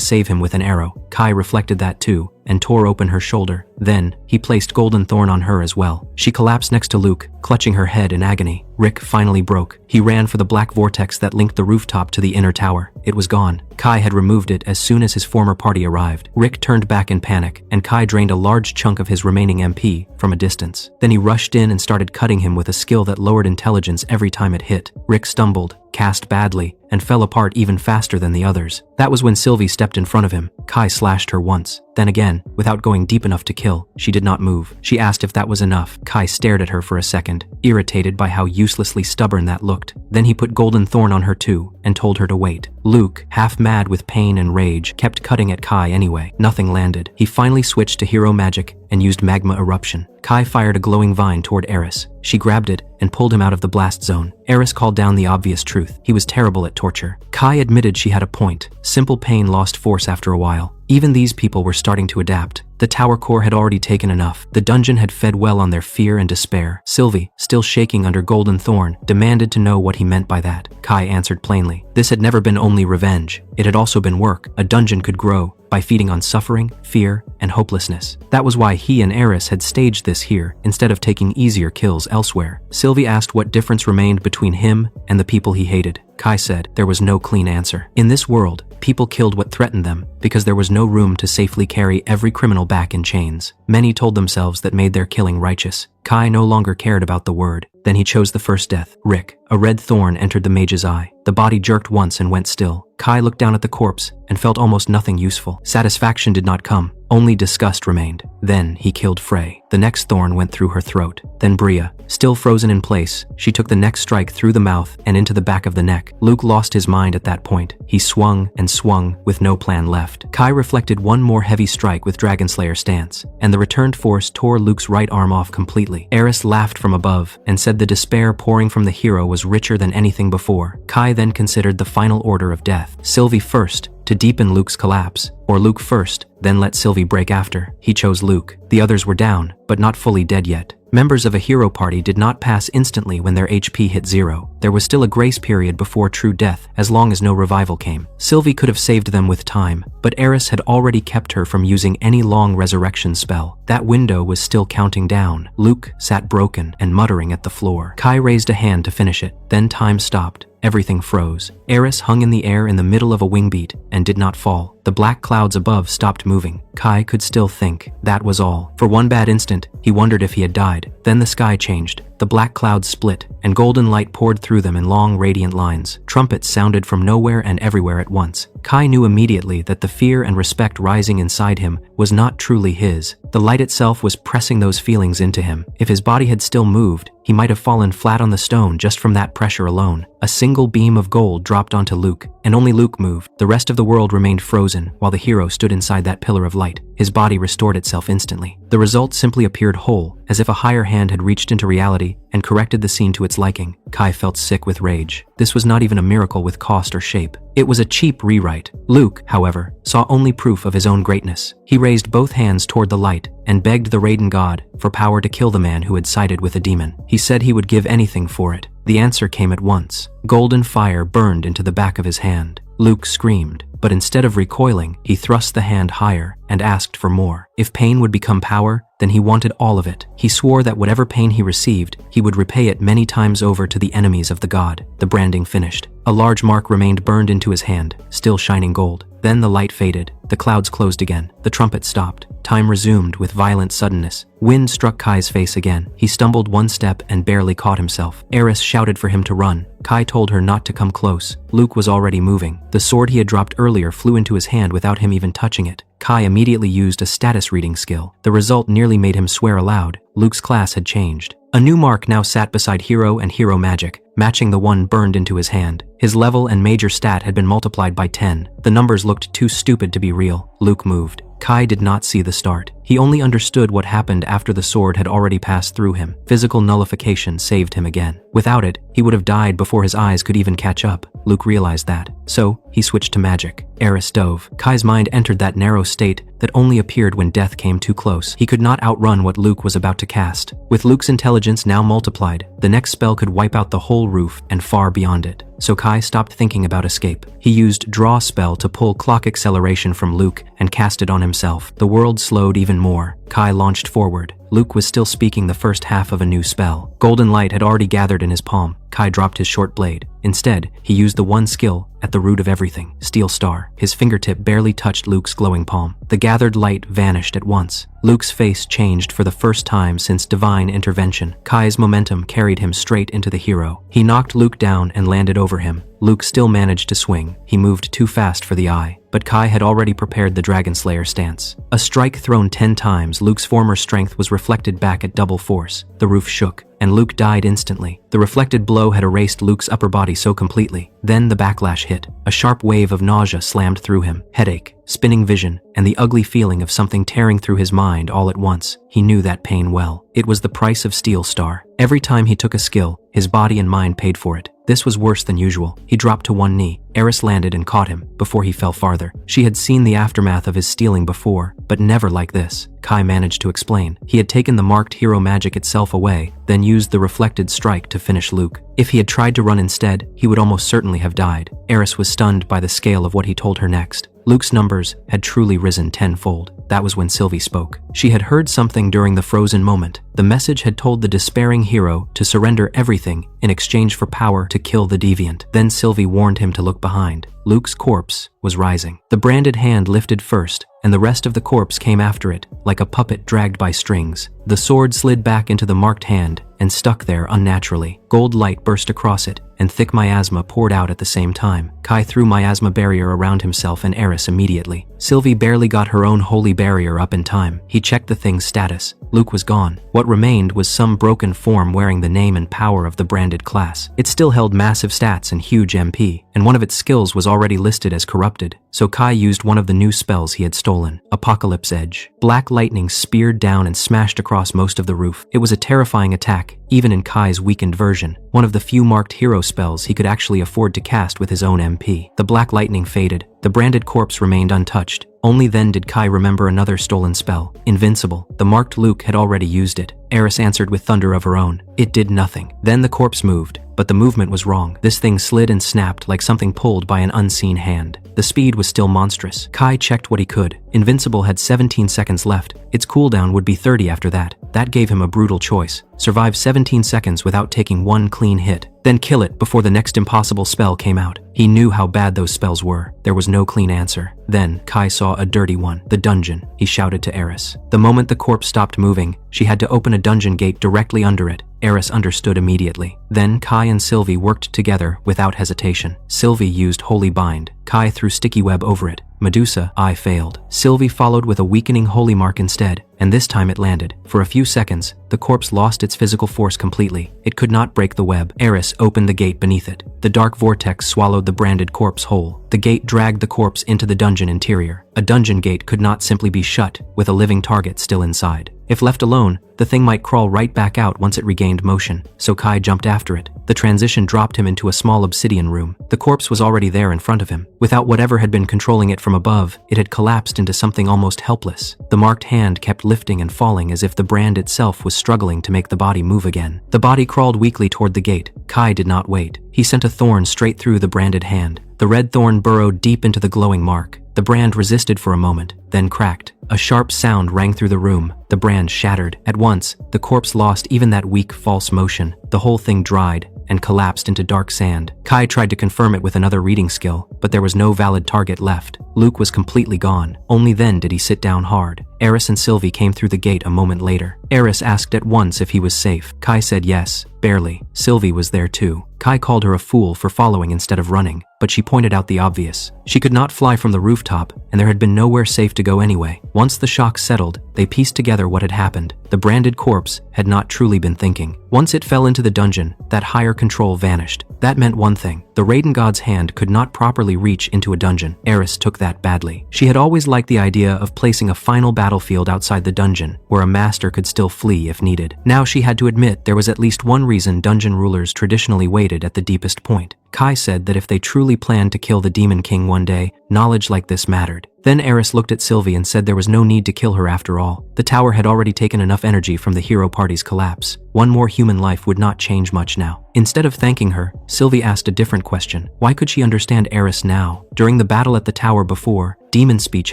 save him with an arrow. Kai reflected that too, and tore open her shoulder. Then, he placed Golden Thorn on her as well. She collapsed next to Luke, clutching her head in agony. Rick finally broke. He ran for the black vortex that linked the rooftop to the inner tower. It was gone. Kai had removed it as soon as his former party arrived. Rick turned back in panic, and Kai drained a large chunk of his remaining MP from a distance. Then he rushed in and started cutting him with a skill that lowered intelligence every time it hit. Rick stumbled, cast badly, and fell apart even faster than the others. That was when Sylvie stepped in front of him. Kai slashed her once, then again, without going deep enough to kill. She did not move. She asked if that was enough. Kai stared at her for a second, irritated by how uselessly stubborn that looked. Then he put Golden Thorn on her too, and told her to wait. Luke, half mad with pain and rage, kept cutting at Kai anyway. Nothing landed. He finally switched to hero magic and used Magma Eruption. Kai fired a glowing vine toward Aerys. She grabbed it and pulled him out of the blast zone. Aerys called down the obvious truth. He was terrible at torture. Kai admitted she had a point. Simple pain lost force after a while. Even these people were starting to adapt. The tower core had already taken enough. The dungeon had fed well on their fear and despair. Sylvie, still shaking under Golden Thorn, demanded to know what he meant by that. Kai answered plainly. This had never been only revenge. It had also been work. A dungeon could grow by feeding on suffering, fear, and hopelessness. That was why he and Aerys had staged this here, instead of taking easier kills elsewhere. Sylvie asked what difference remained between him and the people he hated. Kai said there was no clean answer. In this world, people killed what threatened them because there was no room to safely carry every criminal back in chains. Many told themselves that made their killing righteous. Kai no longer cared about the word. Then he chose the first death. Rick. A red thorn entered the mage's eye. The body jerked once and went still. Kai looked down at the corpse and felt almost nothing useful. Satisfaction did not come. Only disgust remained. Then he killed Frey. The next thorn went through her throat. Then Bria. Still frozen in place, she took the next strike through the mouth and into the back of the neck. Luke lost his mind at that point. He swung and swung with no plan left. Kai reflected one more heavy strike with Dragonslayer stance, and the returned force tore Luke's right arm off completely. Aerys laughed from above and said the despair pouring from the hero was richer than anything before. Kai then considered the final order of death. Sylvie first, to deepen Luke's collapse, or Luke first, then let Sylvie break after. He chose Luke. The others were down, but not fully dead yet. Members of a hero party did not pass instantly when their HP hit 0. There was still a grace period before true death, as long as no revival came. Sylvie could have saved them with time, but Aerys had already kept her from using any long resurrection spell. That window was still counting down. Luke sat broken and muttering at the floor. Kai raised a hand to finish it. Then time stopped. Everything froze. Aerys hung in the air in the middle of a wing beat and did not fall. The black clouds above stopped moving. Kai could still think. That was all. For one bad instant, he wondered if he had died. Then the sky changed. The black clouds split, and golden light poured through them in long, radiant lines. Trumpets sounded from nowhere and everywhere at once. Kai knew immediately that the fear and respect rising inside him was not truly his. The light itself was pressing those feelings into him. If his body had still moved, he might have fallen flat on the stone just from that pressure alone. A single beam of gold dropped onto Luke, and only Luke moved. The rest of the world remained frozen while the hero stood inside that pillar of light. His body restored itself instantly. The result simply appeared whole, as if a higher hand had reached into reality and corrected the scene to its liking. Kai felt sick with rage. This was not even a miracle with cost or shape. It was a cheap rewrite. Luke, however, saw only proof of his own greatness. He raised both hands toward the light and begged the Raiden god for power to kill the man who had sided with a demon. He said he would give anything for it. The answer came at once. Golden fire burned into the back of his hand. Luke screamed, but instead of recoiling, he thrust the hand higher and asked for more. If pain would become power, then he wanted all of it. He swore that whatever pain he received, he would repay it many times over to the enemies of the god. The branding finished. A large mark remained burned into his hand, still shining gold. Then the light faded. The clouds closed again. The trumpet stopped. Time resumed with violent suddenness. Wind struck Kai's face again. He stumbled one step and barely caught himself. Aerys shouted for him to run. Kai told her not to come close. Luke was already moving. The sword he had dropped earlier flew into his hand without him even touching it. Kai immediately used a status reading skill. The result nearly made him swear aloud. Luke's class had changed. A new mark now sat beside Hero and Hero Magic, matching the one burned into his hand. His level and major stat had been multiplied by 10. The numbers looked too stupid to be real. Luke moved. Kai did not see the start. He only understood what happened after the sword had already passed through him. Physical nullification saved him again. Without it, he would have died before his eyes could even catch up. Luke realized that. So, he switched to magic. Aerys dove. Kai's mind entered that narrow state that only appeared when death came too close. He could not outrun what Luke was about to cast. With Luke's intelligence now multiplied, the next spell could wipe out the whole roof and far beyond it. So Kai stopped thinking about escape. He used Draw spell to pull clock acceleration from Luke and cast it on himself. The world slowed even more. Kai launched forward. Luke was still speaking the first half of a new spell. Golden light had already gathered in his palm. Kai dropped his short blade. Instead, he used the one skill at the root of everything, Steel Star. His fingertip barely touched Luke's glowing palm. The gathered light vanished at once. Luke's face changed for the first time since divine intervention. Kai's momentum carried him straight into the hero. He knocked Luke down and landed over him. Luke still managed to swing. He moved too fast for the eye, but Kai had already prepared the Dragon Slayer stance. A strike thrown 10 times, Luke's former strength was reflected back at double force. The roof shook, and Luke died instantly. The reflected blow had erased Luke's upper body so completely. Then the backlash hit. A sharp wave of nausea slammed through him. Headache, spinning vision, and the ugly feeling of something tearing through his mind all at once. He knew that pain well. It was the price of Steel Star. Every time he took a skill, his body and mind paid for it. This was worse than usual. He dropped to one knee. Aerys landed and caught him before he fell farther. She had seen the aftermath of his stealing before, but never like this. Kai managed to explain. He had taken the marked hero magic itself away, then used the reflected strike to finish Luke. If he had tried to run instead, he would almost certainly have died. Aerys was stunned by the scale of what he told her next. Luke's numbers had truly risen tenfold. That was when Sylvie spoke. She had heard something during the frozen moment. The message had told the despairing hero to surrender everything in exchange for power to kill the deviant. Then Sylvie warned him to look behind. Luke's corpse was rising. The branded hand lifted first, and the rest of the corpse came after it, like a puppet dragged by strings. The sword slid back into the marked hand and stuck there unnaturally. Gold light burst across it, and thick miasma poured out at the same time. Kai threw miasma barrier around himself and Aerys immediately. Sylvie barely got her own holy barrier up in time. He checked the thing's status. Luke was gone. What remained was some broken form wearing the name and power of the branded class. It still held massive stats and huge MP, and one of its skills was already listed as corrupted. So Kai used one of the new spells he had stolen, Apocalypse Edge. Black lightning speared down and smashed across most of the roof. It was a terrifying attack, even in Kai's weakened version. One of the few marked hero spells he could actually afford to cast with his own MP. The black lightning faded. The branded corpse remained untouched. Only then did Kai remember another stolen spell, Invincible. The marked Luke had already used it. Aerys answered with thunder of her own. It did nothing. Then the corpse moved, but the movement was wrong. This thing slid and snapped like something pulled by an unseen hand. The speed was still monstrous. Kai checked what he could. Invincible had 17 seconds left. Its cooldown would be 30 after that. That gave him a brutal choice. Survive 17 seconds without taking one clean hit, then kill it before the next impossible spell came out. He knew how bad those spells were. There was no clean answer. Then, Kai saw a dirty one. The dungeon, he shouted to Aerys. The moment the corpse stopped moving, she had to open a a dungeon gate directly under it. Aerys understood immediately. Then Kai and Sylvie worked together without hesitation. Sylvie used Holy Bind. Kai threw sticky web over it. Medusa, I failed. Sylvie followed with a weakening Holy Mark instead, and this time it landed. For a few seconds, the corpse lost its physical force completely. It could not break the web. Aerys opened the gate beneath it. The dark vortex swallowed the branded corpse whole. The gate dragged the corpse into the dungeon interior. A dungeon gate could not simply be shut, with a living target still inside. If left alone, the thing might crawl right back out once it regained motion, so Kai jumped after it. The transition dropped him into a small obsidian room. The corpse was already there in front of him. Without whatever had been controlling it from above, it had collapsed into something almost helpless. The marked hand kept lifting and falling as if the brand itself was struggling to make the body move again. The body crawled weakly toward the gate. Kai did not wait. He sent a thorn straight through the branded hand. The red thorn burrowed deep into the glowing mark. The brand resisted for a moment, then cracked. A sharp sound rang through the room. The brand shattered. At once, the corpse lost even that weak, false motion. The whole thing dried and collapsed into dark sand. Kai tried to confirm it with another reading skill, but there was no valid target left. Luke was completely gone. Only then did he sit down hard. Aerys and Sylvie came through the gate a moment later. Aerys asked at once if he was safe. Kai said yes, barely. Sylvie was there too. Kai called her a fool for following instead of running, but she pointed out the obvious. She could not fly from the rooftop, and there had been nowhere safe to go anyway. Once the shock settled, they pieced together what had happened. The branded corpse had not truly been thinking. Once it fell into the dungeon, that higher control vanished. That meant one thing. The Raiden God's hand could not properly reach into a dungeon. Aerys took that badly. She had always liked the idea of placing a final battlefield outside the dungeon, where a master could still flee if needed. Now she had to admit there was at least one reason dungeon rulers traditionally waited at the deepest point. Kai said that if they truly planned to kill the Demon King one day, knowledge like this mattered. Then Aerys looked at Sylvie and said there was no need to kill her after all. The tower had already taken enough energy from the hero party's collapse. One more human life would not change much now. Instead of thanking her, Sylvie asked a different question. Why could she understand Aerys now? During the battle at the tower before, demon speech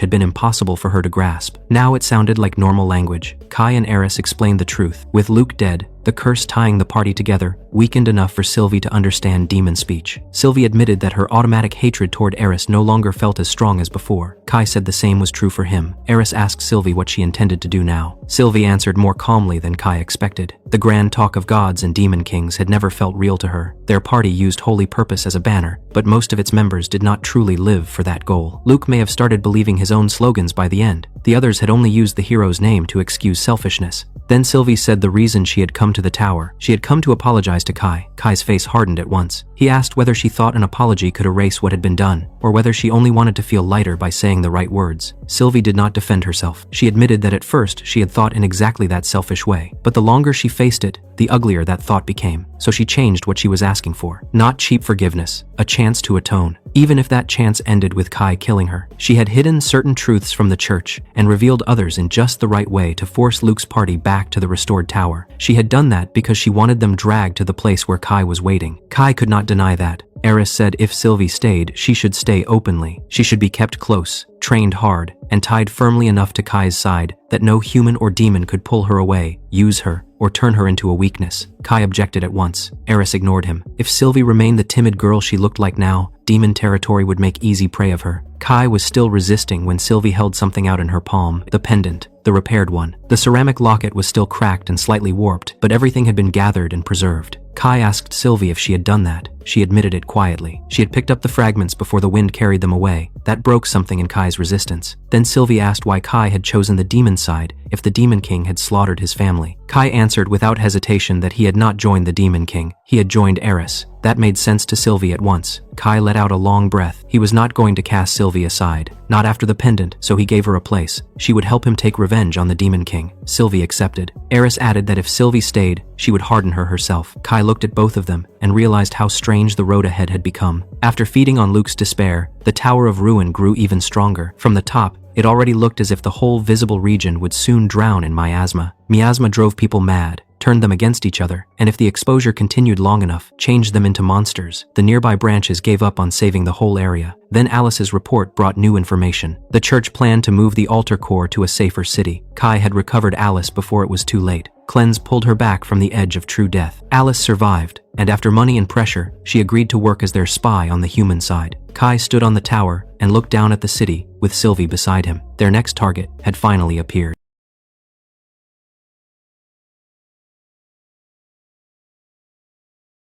had been impossible for her to grasp. Now it sounded like normal language. Kai and Aerys explained the truth. With Luke dead, the curse tying the party together weakened enough for Sylvie to understand demon speech. Sylvie admitted that her automatic hatred toward Aerys no longer felt as strong as before. Kai said the same was true for him. Aerys asked Sylvie what she intended to do now. Sylvie answered more calmly than Kai expected. The grand talk of gods and demon kings had never felt real to her. Their party used holy purpose as a banner, but most of its members did not truly live for that goal. Luke may have started believing his own slogans by the end. The others had only used the hero's name to excuse selfishness. Then Sylvie said the reason she had come to the tower. She had come to apologize to Kai. Kai's face hardened at once. He asked whether she thought an apology could erase what had been done, or whether she only wanted to feel lighter by saying the right words. Sylvie did not defend herself. She admitted that at first she had thought in exactly that selfish way, but the longer she faced it, the uglier that thought became. So she changed what she was asking for. Not cheap forgiveness, a chance to atone. Even if that chance ended with Kai killing her. She had hidden certain truths from the church and revealed others in just the right way to force Luke's party back to the restored tower. She had done that because she wanted them dragged to the place where Kai was waiting. Kai could not deny that. Aerys said if Sylvie stayed, she should stay openly. She should be kept close, trained hard, and tied firmly enough to Kai's side that no human or demon could pull her away, use her, or turn her into a weakness. Kai objected at once. Aerys ignored him. If Sylvie remained the timid girl she looked like now, demon territory would make easy prey of her. Kai was still resisting when Sylvie held something out in her palm, the pendant, the repaired one. The ceramic locket was still cracked and slightly warped, but everything had been gathered and preserved. Kai asked Sylvie if she had done that. She admitted it quietly. She had picked up the fragments before the wind carried them away. That broke something in Kai's resistance. Then Sylvie asked why Kai had chosen the demon side if the Demon King had slaughtered his family. Kai answered without hesitation that he had not joined the Demon King. He had joined Aerys. That made sense to Sylvie at once. Kai let out a long breath. He was not going to cast Sylvie aside. Not after the pendant, so he gave her a place. She would help him take revenge on the Demon King. Sylvie accepted. Aerys added that if Sylvie stayed, she would harden her herself. Kai looked at both of them and realized how strange the road ahead had become. After feeding on Luke's despair, the Tower of Ruin grew even stronger. From the top, it already looked as if the whole visible region would soon drown in miasma. Miasma drove people mad, turned them against each other, and if the exposure continued long enough, changed them into monsters. The nearby branches gave up on saving the whole area. Then Alice's report brought new information. The church planned to move the altar core to a safer city. Kai had recovered Alice before it was too late. Cleanse pulled her back from the edge of true death. Alice survived, and after money and pressure, she agreed to work as their spy on the human side. Kai stood on the tower and looked down at the city with Sylvie beside him. Their next target had finally appeared.